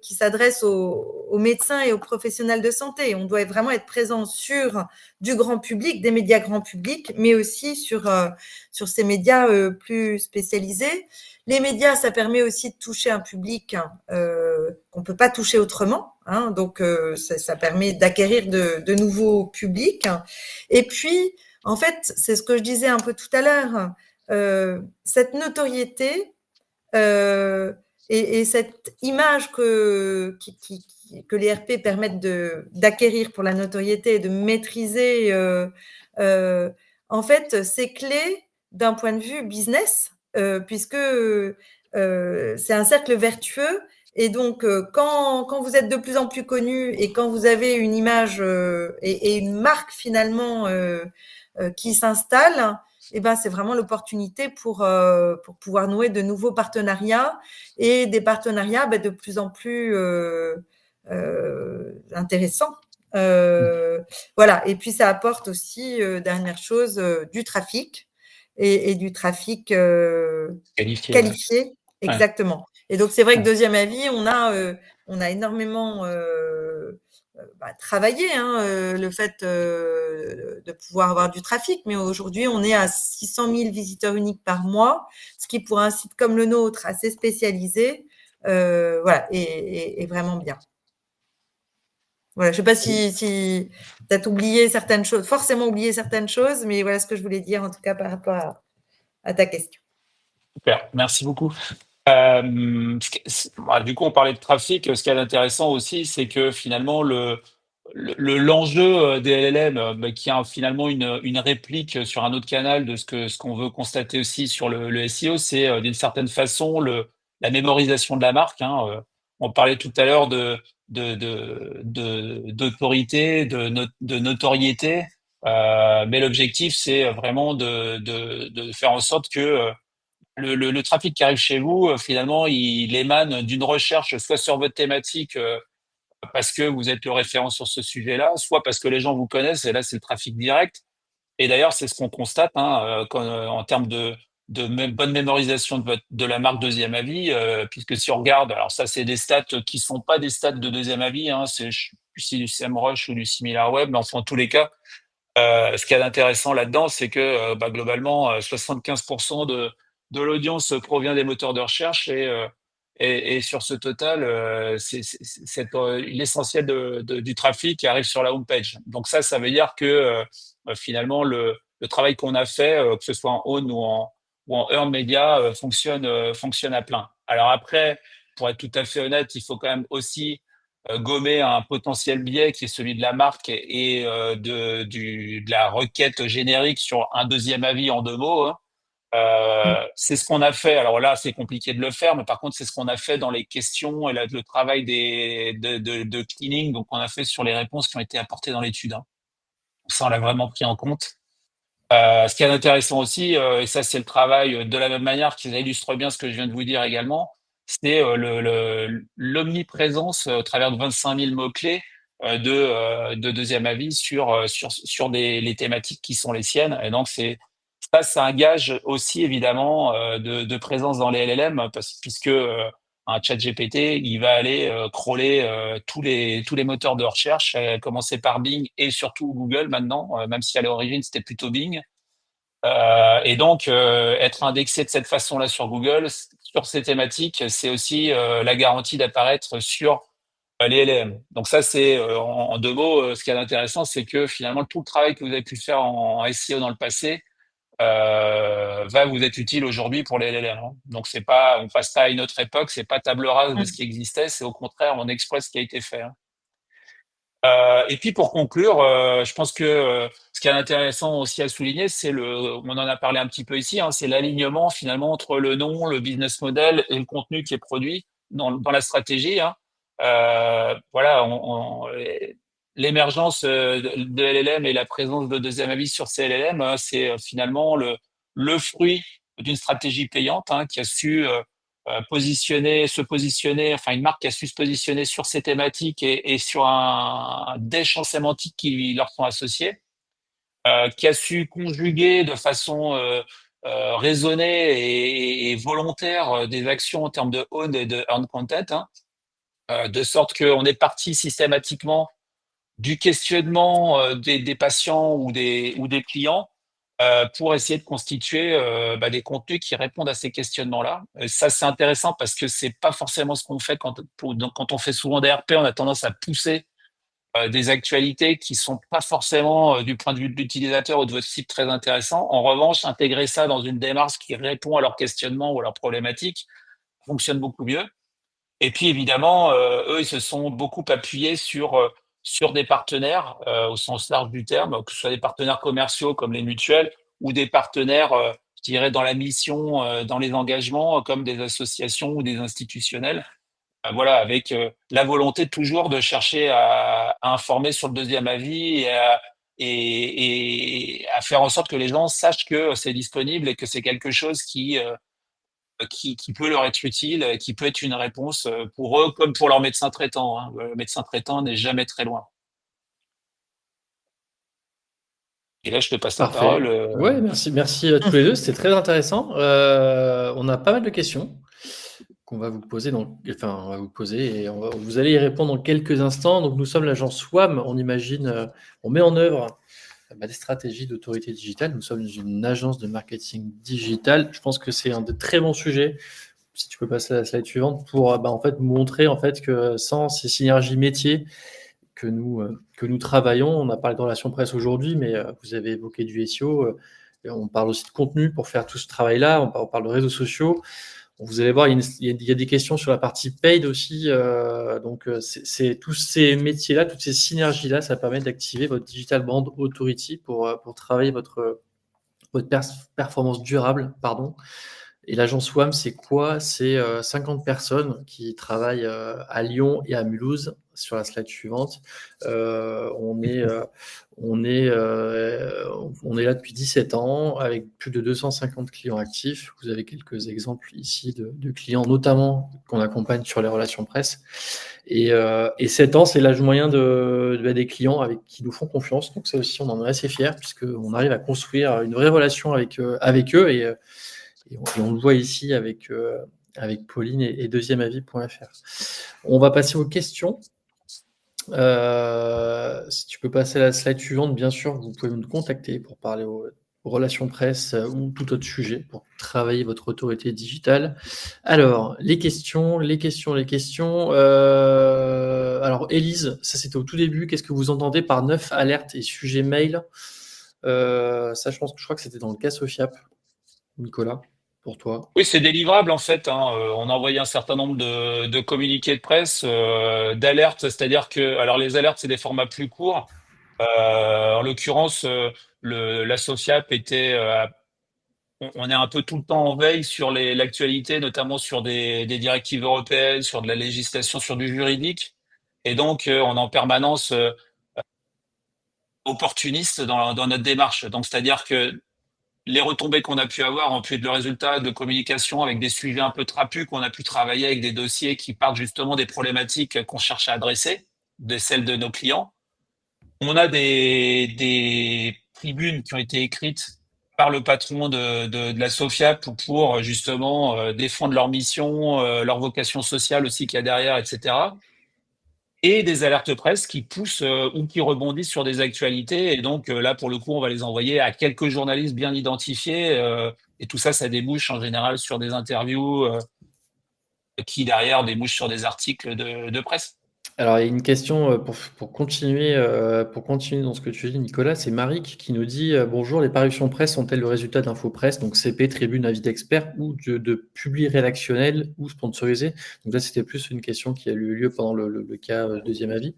qui s'adressent aux médecins et aux professionnels de santé. On doit vraiment être présent sur du grand public, des médias grand public, mais aussi sur ces médias plus spécialisés. Les médias, ça permet aussi de toucher un public qu'on peut pas toucher autrement. Hein, donc, ça permet d'acquérir de nouveaux publics. Et puis, en fait, c'est ce que je disais un peu tout à l'heure, cette notoriété et cette image que les RP permettent d'acquérir pour la notoriété et de maîtriser, en fait, c'est clé d'un point de vue business, puisque c'est un cercle vertueux. Et donc, quand vous êtes de plus en plus connu et quand vous avez une image et une marque finalement qui s'installe, eh ben, c'est vraiment l'opportunité pour pouvoir nouer de nouveaux partenariats et des partenariats de plus en plus intéressants. Voilà. Et puis, ça apporte aussi, dernière chose, du trafic et du trafic Qualifié, ouais. qualifié. Ouais. Exactement. Et donc, c'est vrai que Ouais. deuxième avis, on a énormément travaillé le fait de pouvoir avoir du trafic. Mais aujourd'hui, on est à 600 000 visiteurs uniques par mois, ce qui pour un site comme le nôtre, assez spécialisé, voilà, est vraiment bien. Voilà, je sais pas si tu as oublié certaines choses, forcément oublié certaines choses, mais voilà ce que je voulais dire en tout cas par rapport à ta question. Super, merci beaucoup. Du coup, on parlait de trafic. Ce qui est intéressant aussi, c'est que finalement, l'enjeu des LLM, qui a finalement une réplique sur un autre canal de ce qu'on veut constater aussi sur le SEO, c'est d'une certaine façon la mémorisation de la marque. Hein. On parlait tout à l'heure d'autorité, de notoriété, mais l'objectif, c'est vraiment de faire en sorte que le trafic qui arrive chez vous, finalement, il émane d'une recherche, soit sur votre thématique, parce que vous êtes le référent sur ce sujet-là, soit parce que les gens vous connaissent, et là, c'est le trafic direct. Et d'ailleurs, c'est ce qu'on constate en termes de bonne mémorisation de la marque Deuxième Avis, puisque si on regarde, alors ça, c'est des stats qui sont pas des stats de Deuxième Avis, hein, c'est du SEMrush ou du SimilarWeb, mais enfin, en tous les cas, ce qu'il y a d'intéressant là-dedans, c'est que globalement, 75% de l'audience provient des moteurs de recherche et sur ce total, c'est l'essentiel du trafic qui arrive sur la home page. Donc ça veut dire que finalement, le travail qu'on a fait, que ce soit en own ou en earned media, fonctionne à plein. Alors après, pour être tout à fait honnête, il faut quand même aussi gommer un potentiel biais qui est celui de la marque et de la requête générique sur un deuxième avis en deux mots. Hein. C'est ce qu'on a fait. Alors là, c'est compliqué de le faire, mais par contre, c'est ce qu'on a fait dans les questions et le travail de cleaning. Donc, on a fait sur les réponses qui ont été apportées dans l'étude. Hein. Ça, on l'a vraiment pris en compte. Ce qui est intéressant aussi, et ça c'est le travail de la même manière qui illustre bien ce que je viens de vous dire également, c'est l'omniprésence au travers de 25 000 mots-clés de deuxième avis sur les thématiques qui sont les siennes. Et donc c'est un gage aussi évidemment de présence dans les LLM puisque un chat GPT, il va aller crawler tous les moteurs de recherche, commencer par Bing et surtout Google maintenant, même si à l'origine c'était plutôt Bing. Et donc, être indexé de cette façon-là sur Google, sur ces thématiques, c'est aussi la garantie d'apparaître sur les LLM. Donc ça, c'est en deux mots, ce qui est intéressant, c'est que finalement, tout le travail que vous avez pu faire en SEO dans le passé va vous être utile aujourd'hui pour les LLM. Hein. Donc c'est pas, on passe pas à une autre époque, c'est pas table rase de ce qui existait, c'est au contraire, on exploite ce qui a été fait. Hein. Et puis pour conclure, je pense que ce qui est intéressant aussi à souligner, on en a parlé un petit peu ici, hein, c'est l'alignement finalement entre le nom, le business model et le contenu qui est produit dans la stratégie. Hein. Voilà, l'émergence de LLM et la présence de deuxième avis sur ces LLM, c'est finalement le fruit d'une stratégie payante, hein, qui a su enfin une marque qui a su se positionner sur ces thématiques et sur des champs sémantiques qui leur sont associés, qui a su conjuguer de façon raisonnée et volontaire des actions en termes de own et de earn content, hein, de sorte qu'on est parti systématiquement du questionnement des patients ou des clients pour essayer de constituer des contenus qui répondent à ces questionnements-là. Ça, c'est intéressant parce que c'est pas forcément ce qu'on fait quand on fait souvent des RP. On a tendance à pousser des actualités qui sont pas forcément du point de vue de l'utilisateur ou de votre site très intéressant. En revanche, intégrer ça dans une démarche qui répond à leurs questionnements ou à leurs problématiques fonctionne beaucoup mieux. Et puis évidemment, eux, ils se sont beaucoup appuyés sur des partenaires au sens large du terme, que ce soit des partenaires commerciaux comme les mutuelles ou des partenaires, je dirais, dans la mission, dans les engagements, comme des associations ou des institutionnels. Voilà, avec la volonté toujours de chercher à informer sur le deuxième avis et à faire en sorte que les gens sachent que c'est disponible et que c'est quelque chose qui peut leur être utile, qui peut être une réponse pour eux comme pour leur médecin traitant, hein. Le médecin traitant n'est jamais très loin. Et là, je te passe la Parfait. parole. Ouais, merci à tous les deux, c'était très intéressant. On a pas mal de questions qu'on va vous poser, on va vous poser et vous allez y répondre dans quelques instants. Donc, nous sommes l'agence WAM, on imagine, on met en œuvre des stratégies d'autorité digitale. Nous sommes une agence de marketing digital. Je pense que c'est un de très bons sujets. Si tu peux passer à la slide suivante pour en fait montrer en fait que sans ces synergies métiers que nous travaillons, on a parlé de relations presse aujourd'hui, mais vous avez évoqué du SEO. On parle aussi de contenu pour faire tout ce travail-là. On parle de réseaux sociaux. Vous allez voir, il y a des questions sur la partie paid aussi. Donc, c'est tous ces métiers-là, toutes ces synergies-là, ça permet d'activer votre Digital Brand Authority pour travailler votre performance durable, pardon. Et l'agence WAM, c'est quoi? C'est 50 personnes qui travaillent à Lyon et à Mulhouse. Sur la slide suivante, on est là depuis 17 ans avec plus de 250 clients actifs. Vous avez quelques exemples ici de clients, notamment qu'on accompagne sur les relations presse. Et 7 ans, c'est l'âge moyen des clients qui nous font confiance. Donc ça aussi, on en est assez fiers puisqu'on arrive à construire une vraie relation avec eux et on le voit ici avec Pauline et deuxièmeavis.fr. On va passer aux questions. Si tu peux passer à la slide suivante, bien sûr, vous pouvez nous contacter pour parler aux relations presse ou tout autre sujet pour travailler votre autorité digitale. Alors, les questions. Alors, Élise, ça c'était au tout début. Qu'est-ce que vous entendez par 9 alertes et sujets mail? Ça, je crois que c'était dans le cas Sofiap. Nicolas, pour toi. Oui, c'est des livrables en fait, hein. On a envoyé un certain nombre de communiqués de presse, d'alertes, c'est-à-dire que, alors les alertes, c'est des formats plus courts. En l'occurrence, la SOFIAP on est un peu tout le temps en veille sur l'actualité, notamment sur des directives européennes, sur de la législation, sur du juridique, et donc on est en permanence opportuniste dans notre démarche. Donc, c'est-à-dire que les retombées qu'on a pu avoir ont pu être le résultat de communication avec des suivis un peu trapus, qu'on a pu travailler avec des dossiers qui partent justement des problématiques qu'on cherche à adresser, de celles de nos clients. On a des tribunes qui ont été écrites par le patron de la SOFIA pour justement défendre leur mission, leur vocation sociale aussi qu'il y a derrière, etc. Et des alertes presse qui poussent ou qui rebondissent sur des actualités. Et donc là, pour le coup, on va les envoyer à quelques journalistes bien identifiés. Et tout ça, ça débouche en général sur des interviews qui derrière débouchent sur des articles de presse. Alors, il y a une question pour continuer dans ce que tu dis, Nicolas. C'est Marie qui nous dit bonjour, les parutions presse sont-elles le résultat d'infopresse, donc CP, tribune, avis d'experts, ou de publi rédactionnels ou sponsorisés? Donc là, c'était plus une question qui a eu lieu pendant le cas deuxième avis.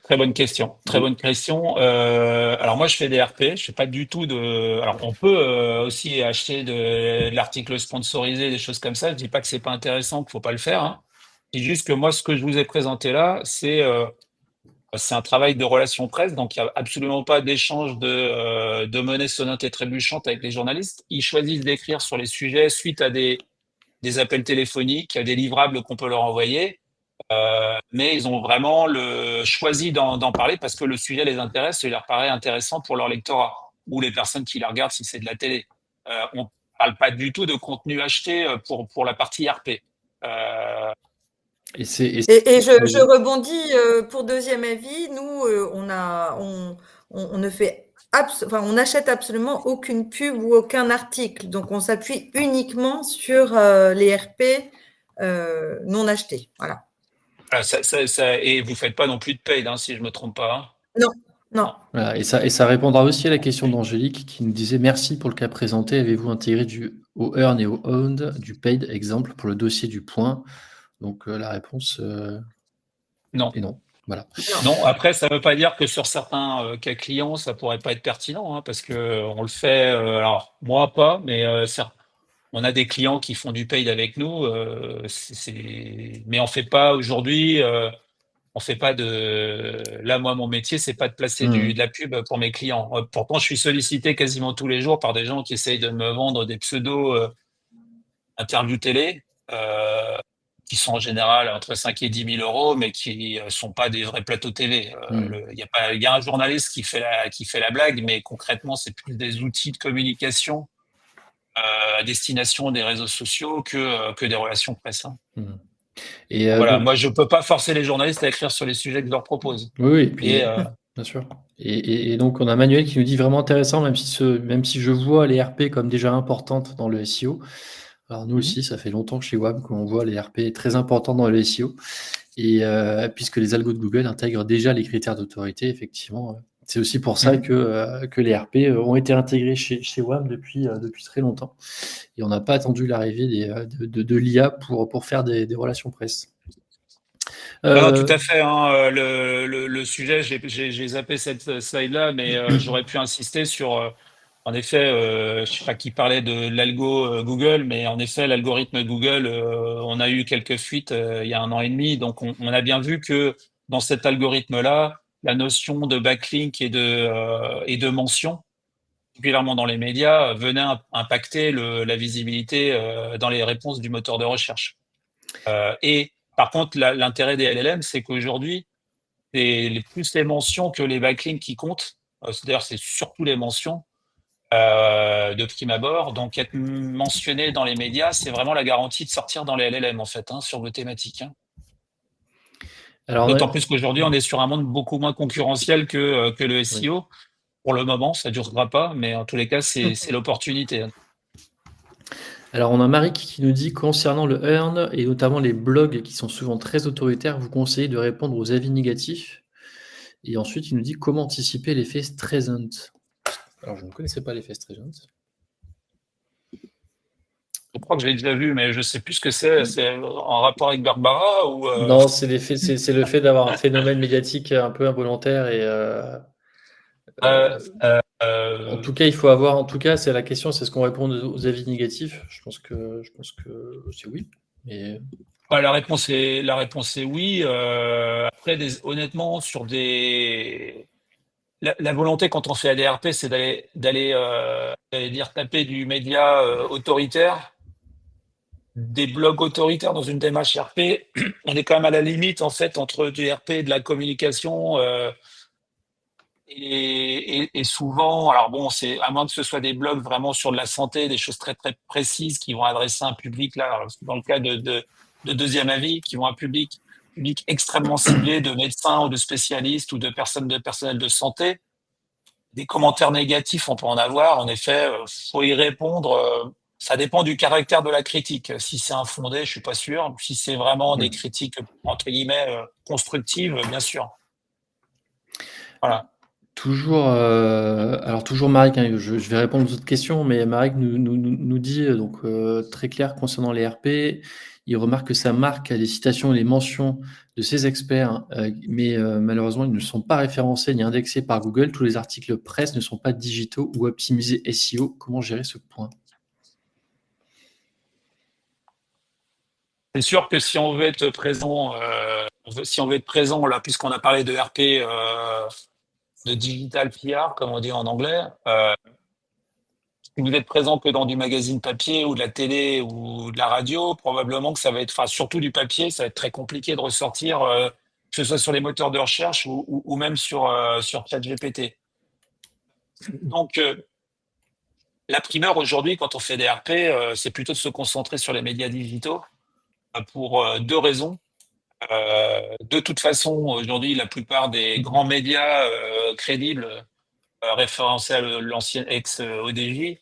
Très bonne question. Très bonne question. Alors moi, je fais des RP. Je fais pas du tout de. Alors on peut aussi acheter de l'article sponsorisé, des choses comme ça. Je dis pas que c'est pas intéressant, qu'il faut pas le faire, hein. C'est juste que moi, ce que je vous ai présenté là, c'est c'est un travail de relation presse, donc il n'y a absolument pas d'échange de monnaie sonnante et trébuchante avec les journalistes. Ils choisissent d'écrire sur les sujets suite à des appels téléphoniques, à des livrables qu'on peut leur envoyer. Mais ils ont vraiment choisi d'en parler parce que le sujet les intéresse et leur paraît intéressant pour leur lectorat ou les personnes qui la regardent si c'est de la télé. On ne parle pas du tout de contenu acheté pour la partie RP. Et je rebondis pour deuxième avis. Nous, on ne fait on n'achète absolument aucune pub ou aucun article. Donc, on s'appuie uniquement sur les RP non achetés. Voilà. Et vous ne faites pas non plus de paid, si je ne me trompe pas. Hein. Non, non. Voilà, et ça répondra aussi à la question d'Angélique qui nous disait « Merci pour le cas présenté. Avez-vous intégré au earn et au owned du paid exemple pour le dossier du point ?» Donc, la réponse non. est non. Voilà. Non, après, ça ne veut pas dire que sur certains cas clients, ça ne pourrait pas être pertinent, parce qu'on le fait, alors moi pas, mais on a des clients qui font du paid avec nous, mais on ne fait pas aujourd'hui, on fait pas Là, moi, mon métier, c'est pas de placer de la pub pour mes clients. Pourtant, je suis sollicité quasiment tous les jours par des gens qui essayent de me vendre des pseudos interviews télé, qui sont en général entre 5 et 10 000 euros, mais qui sont pas des vrais plateaux TV. Il y a un journaliste qui fait la blague, mais concrètement, c'est plus des outils de communication à destination des réseaux sociaux que des relations presse. Et voilà, moi, je peux pas forcer les journalistes à écrire sur les sujets que je leur propose. Oui, et puis, bien sûr. Et donc, on a Manuel qui nous dit vraiment intéressant, même si je vois les RP comme déjà importantes dans le SEO. Alors, nous aussi, ça fait longtemps que chez WAM qu'on voit les RP très importants dans le SEO. Et puisque les algos de Google intègrent déjà les critères d'autorité, effectivement, c'est aussi pour ça que les RP ont été intégrés chez WAM depuis très longtemps. Et on n'a pas attendu l'arrivée de l'IA pour faire des relations presse. Non, tout à fait. Le sujet, j'ai zappé cette slide-là, mais j'aurais pu insister sur, en effet, je ne sais pas qui parlait de l'algo Google, mais en effet, l'algorithme Google, on a eu quelques fuites il y a 1 an et demi. Donc, on a bien vu que dans cet algorithme-là, la notion de backlink et de mention, particulièrement dans les médias, venait impacter la visibilité dans les réponses du moteur de recherche. Et par contre, l'intérêt des LLM, c'est qu'aujourd'hui, c'est plus les mentions que les backlinks qui comptent. D'ailleurs, c'est surtout les mentions de prime abord. Donc, être mentionné dans les médias, c'est vraiment la garantie de sortir dans les LLM, en fait, sur vos thématiques. D'autant plus qu'aujourd'hui, on est sur un monde beaucoup moins concurrentiel que le SEO. Oui. Pour le moment, ça ne durera pas, mais en tous les cas, c'est l'opportunité. Alors, on a Marie qui nous dit, concernant le earn, et notamment les blogs qui sont souvent très autoritaires, vous conseillez de répondre aux avis négatifs. Et ensuite, il nous dit, comment anticiper l'effet Streisand. Alors, je ne connaissais pas l'effet Streisand. Je crois que je l'ai déjà vu, mais je ne sais plus ce que c'est. C'est en rapport avec Barbara ou Non, c'est le fait d'avoir un phénomène médiatique un peu involontaire et... En tout cas, il faut avoir. En tout cas, c'est la question, c'est ce qu'on répond aux avis négatifs. Je pense que c'est oui. Mais... La réponse est oui. Après, honnêtement, sur la volonté quand on fait ADRP, c'est d'aller taper du média autoritaire, des blogs autoritaires dans une démarche RP. On est quand même à la limite en fait entre du RP et de la communication. Et souvent, alors bon, c'est à moins que ce soit des blogs vraiment sur de la santé, des choses très très précises qui vont adresser un public là, dans le cas de deuxième avis, qui vont un public extrêmement ciblé de médecins ou de spécialistes ou de personnel de santé. Des commentaires négatifs, on peut en avoir. En effet, faut y répondre. Ça dépend du caractère de la critique. Si c'est infondé, je suis pas sûr. Si c'est vraiment des critiques entre guillemets constructives, bien sûr. Voilà. Toujours Marek, je vais répondre aux autres questions, mais Marek nous dit donc très clair concernant les RP. Il remarque que sa marque a des citations et des mentions de ses experts, mais malheureusement, ils ne sont pas référencés ni indexés par Google. Tous les articles presse ne sont pas digitaux ou optimisés SEO. Comment gérer ce point ? C'est sûr que si on veut être présent, si on veut être présent là, puisqu'on a parlé de RP, de digital PR, comme on dit en anglais, si vous êtes présent que dans du magazine papier ou de la télé ou de la radio, probablement que ça va être, enfin surtout du papier, ça va être très compliqué de ressortir, que ce soit sur les moteurs de recherche ou même sur ChatGPT. Donc la primeur aujourd'hui, quand on fait des RP, c'est plutôt de se concentrer sur les médias digitaux pour deux raisons. De toute façon, aujourd'hui, la plupart des grands médias crédibles, référencés à l'ancien ex-ODJ,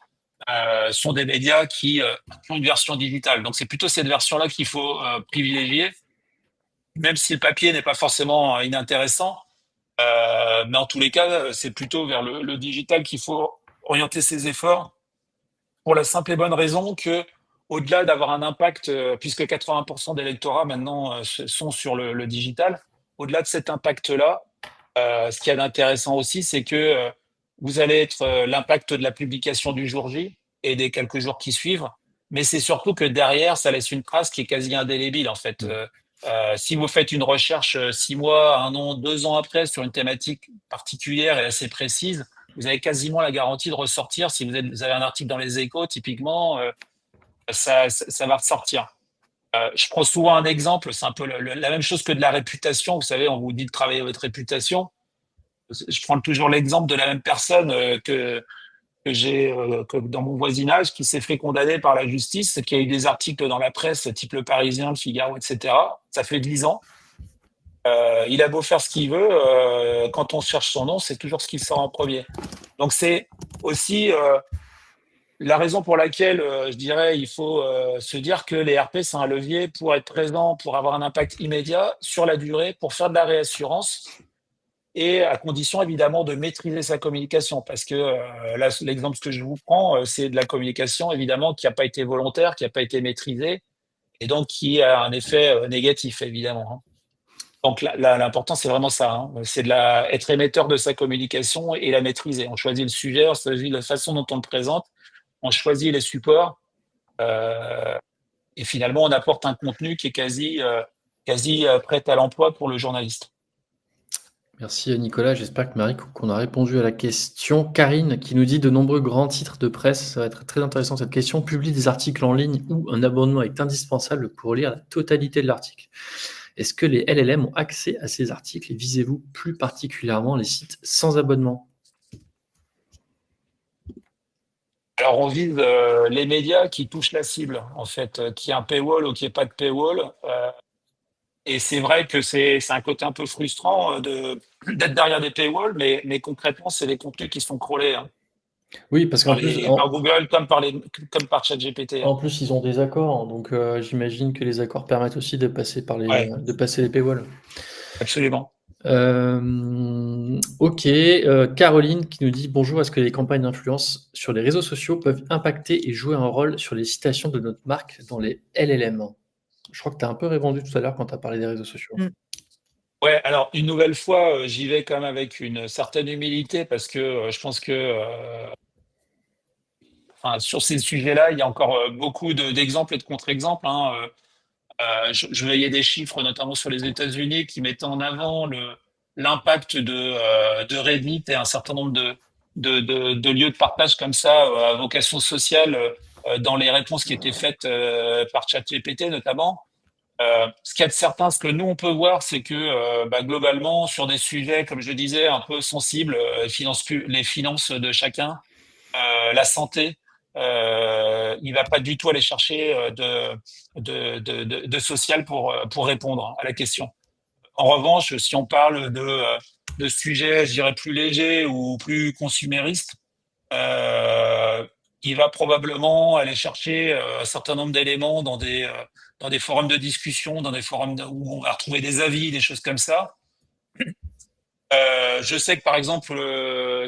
sont des médias qui ont une version digitale. Donc, c'est plutôt cette version-là qu'il faut privilégier, même si le papier n'est pas forcément inintéressant. Mais en tous les cas, c'est plutôt vers le digital qu'il faut orienter ses efforts pour la simple et bonne raison que, au-delà d'avoir un impact, puisque 80% des lectorats maintenant sont sur le digital, au-delà de cet impact-là, ce qu'il y a d'intéressant aussi, c'est que vous allez être l'impact de la publication du jour J et des quelques jours qui suivent, mais c'est surtout que derrière, ça laisse une trace qui est quasi indélébile en fait. Si vous faites une recherche 6 mois, 1 an, 2 ans après sur une thématique particulière et assez précise, vous avez quasiment la garantie de ressortir. Si vous avez un article dans les Échos, typiquement, ça va ressortir. Je prends souvent un exemple, c'est un peu la même chose que de la réputation. Vous savez, on vous dit de travailler votre réputation. Je prends toujours l'exemple de la même personne que j'ai que dans mon voisinage qui s'est fait condamner par la justice, qui a eu des articles dans la presse, type Le Parisien, Le Figaro, etc. Ça fait 10 ans. Il a beau faire ce qu'il veut, quand on cherche son nom, c'est toujours ce qui sort en premier. Donc c'est aussi la raison pour laquelle je dirais il faut se dire que les RP, c'est un levier pour être présent, pour avoir un impact immédiat sur la durée, pour faire de la réassurance et à condition évidemment de maîtriser sa communication. Parce que là, l'exemple que je vous prends, c'est de la communication évidemment qui n'a pas été volontaire, qui n'a pas été maîtrisée et donc qui a un effet négatif évidemment. Hein. Donc l'important, c'est vraiment ça. Hein. C'est être émetteur de sa communication et la maîtriser. On choisit le sujet, on choisit la façon dont on le présente, on choisit les supports et finalement, on apporte un contenu qui est quasi prêt à l'emploi pour le journaliste. Merci Nicolas, j'espère que Marie qu'on a répondu à la question. Karine qui nous dit de nombreux grands titres de presse, ça va être très intéressant cette question, publient des articles en ligne où un abonnement est indispensable pour lire la totalité de l'article. Est-ce que les LLM ont accès à ces articles et visez-vous plus particulièrement les sites sans abonnement? Alors on vise les médias qui touchent la cible, en fait, qu'il y ait un paywall ou qu'il n'y ait pas de paywall. Et c'est vrai que c'est un côté un peu frustrant d'être derrière des paywalls, mais concrètement, c'est les contenus qui sont crawlés hein, Oui, parce qu'en plus, par Google comme par ChatGPT. Hein. en plus, ils ont des accords, hein, donc j'imagine que les accords permettent aussi de passer par Ouais, de passer les paywalls. absolument. Ok, Caroline qui nous dit bonjour, est-ce que les campagnes d'influence sur les réseaux sociaux peuvent impacter et jouer un rôle sur les citations de notre marque dans les LLM? Je crois que tu as un peu répondu tout à l'heure quand tu as parlé des réseaux sociaux. Ouais, alors une nouvelle fois, j'y vais quand même avec une certaine humilité parce que je pense que enfin, sur ces sujets-là, il y a encore beaucoup d'exemples et de contre-exemples. Hein. Je voyais des chiffres, notamment sur les États-Unis, qui mettaient en avant l'impact de Reddit et un certain nombre de lieux de partage comme ça, à vocation sociale, dans les réponses qui étaient faites par ChatGPT notamment. Ce qu'il y a de certain, ce que nous on peut voir, c'est que globalement, sur des sujets, comme je disais, un peu sensibles, les finances de chacun, la santé, il va pas du tout aller chercher de social pour répondre à la question. En revanche, si on parle de sujets, je dirais, plus légers ou plus consuméristes, il va probablement aller chercher un certain nombre d'éléments dans des forums de discussion, dans des forums où on va retrouver des avis, des choses comme ça. Je sais que par exemple,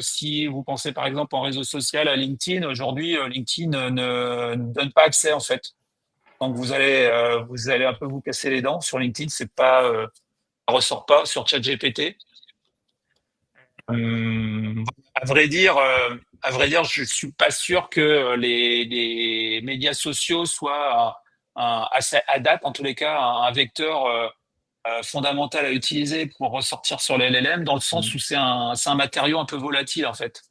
si vous pensez par exemple en réseau social à LinkedIn, aujourd'hui, LinkedIn ne donne pas accès en fait. Donc vous allez un peu vous casser les dents sur LinkedIn, c'est pas, ça ressort pas sur ChatGPT. À vrai dire, je suis pas sûr que les médias sociaux soient à date, en tous les cas, un vecteur fondamental à utiliser pour ressortir sur les LLM, dans le sens où c'est un matériau un peu volatile, en fait.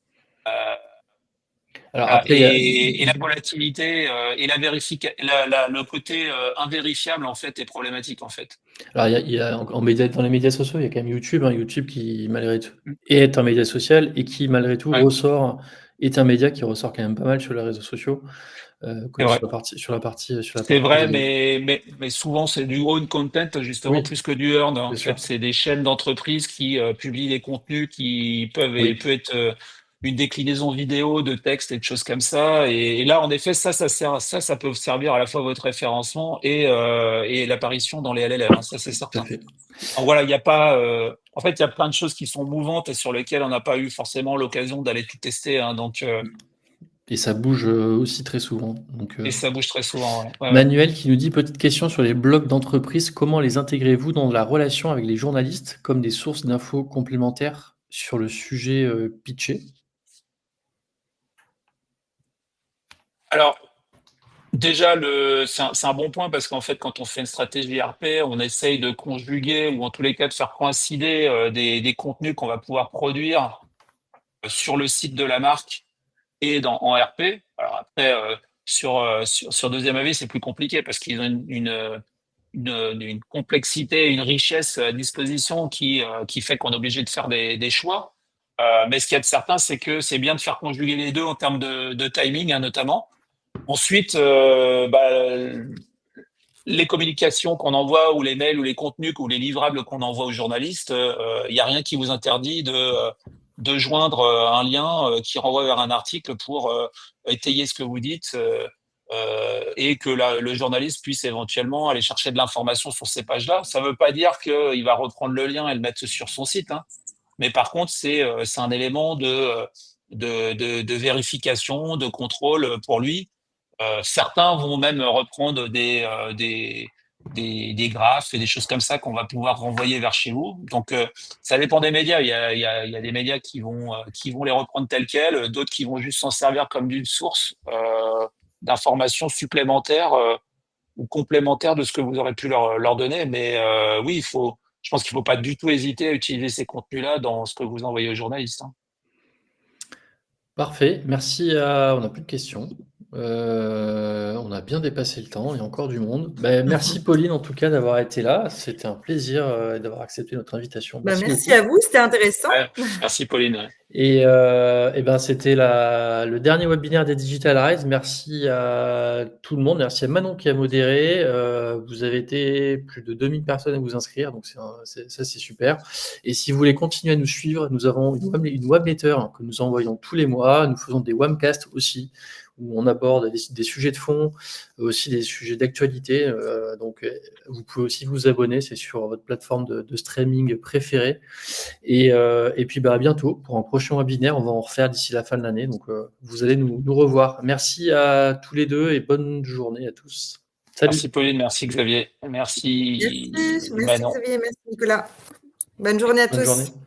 Alors après, Et la volatilité et le côté invérifiable, en fait, est problématique, en fait. alors il y a dans les médias sociaux, il y a quand même YouTube, hein, YouTube qui malgré tout est un média social et qui malgré tout Ouais. est un média qui ressort quand même pas mal sur les réseaux sociaux, C'est vrai. sur la partie C'est vrai, vidéo. mais souvent c'est du own content justement Oui, plus que du earned. En bien fait, sûr. c'est des chaînes d'entreprises qui publient des contenus qui Oui. peut être une déclinaison vidéo de texte et de choses comme ça. Et là, en effet, ça peut servir à la fois votre référencement et l'apparition dans les LLM. Hein, ça, c'est Tout certain. à fait. Alors voilà, il y a pas. En fait, il y a plein de choses qui sont mouvantes et sur lesquelles on n'a pas eu forcément l'occasion d'aller tout tester. Hein, donc, Et ça bouge aussi très souvent. Donc, et ça bouge très souvent. Ouais. Ouais, ouais. Manuel qui nous dit, petite question sur les blogs d'entreprise, comment les intégrez-vous dans la relation avec les journalistes comme des sources d'infos complémentaires sur le sujet pitché? Alors, déjà, c'est un bon point parce qu'en fait, quand on fait une stratégie RP, on essaye de conjuguer ou en tous les cas de faire coïncider des contenus qu'on va pouvoir produire sur le site de la marque et en RP. Alors après, sur Deuxième Avis, c'est plus compliqué parce qu'ils ont une complexité, une richesse à disposition qui fait qu'on est obligé de faire des choix. Mais ce qu'il y a de certain, c'est que c'est bien de faire conjuguer les deux en termes de timing, hein, notamment. Ensuite, les communications qu'on envoie ou les mails ou les contenus ou les livrables qu'on envoie aux journalistes, il n'y a rien qui vous interdit de joindre un lien qui renvoie vers un article pour étayer ce que vous dites et que le journaliste puisse éventuellement aller chercher de l'information sur ces pages-là. Ça ne veut pas dire qu'il va reprendre le lien et le mettre sur son site, hein. Mais par contre, c'est un élément de vérification, de contrôle pour lui. Certains vont même reprendre des graphes et des choses comme ça qu'on va pouvoir renvoyer vers chez vous. Donc, ça dépend des médias. Il y a des médias qui vont les reprendre telles quelles, d'autres qui vont juste s'en servir comme d'une source d'informations supplémentaires ou complémentaires de ce que vous aurez pu leur donner. Mais oui, je pense qu'il ne faut pas du tout hésiter à utiliser ces contenus-là dans ce que vous envoyez aux journalistes. Hein. Parfait, merci. On n'a plus de questions. On a bien dépassé le temps, il y a encore du monde. Merci Pauline en tout cas d'avoir été là. C'était un plaisir d'avoir accepté notre invitation. Merci à vous, c'était intéressant. Ouais, merci Pauline. Et c'était le dernier webinaire des Digital Rise. Merci à tout le monde. Merci à Manon qui a modéré. Vous avez été plus de 2000 personnes à vous inscrire, donc ça c'est super. Et si vous voulez continuer à nous suivre, nous avons une webletter que nous envoyons tous les mois. Nous faisons des webcasts aussi, où on aborde des sujets de fond, aussi des sujets d'actualité. Donc, vous pouvez aussi vous abonner, c'est sur votre plateforme de streaming préférée. Et puis, à bientôt pour un prochain webinaire. On va en refaire d'ici la fin de l'année. Donc, vous allez nous revoir. Merci à tous les deux et bonne journée à tous. Salut. Merci Pauline, merci Xavier, merci Manon. Xavier, merci Nicolas. Bonne journée à tous. Bonne journée.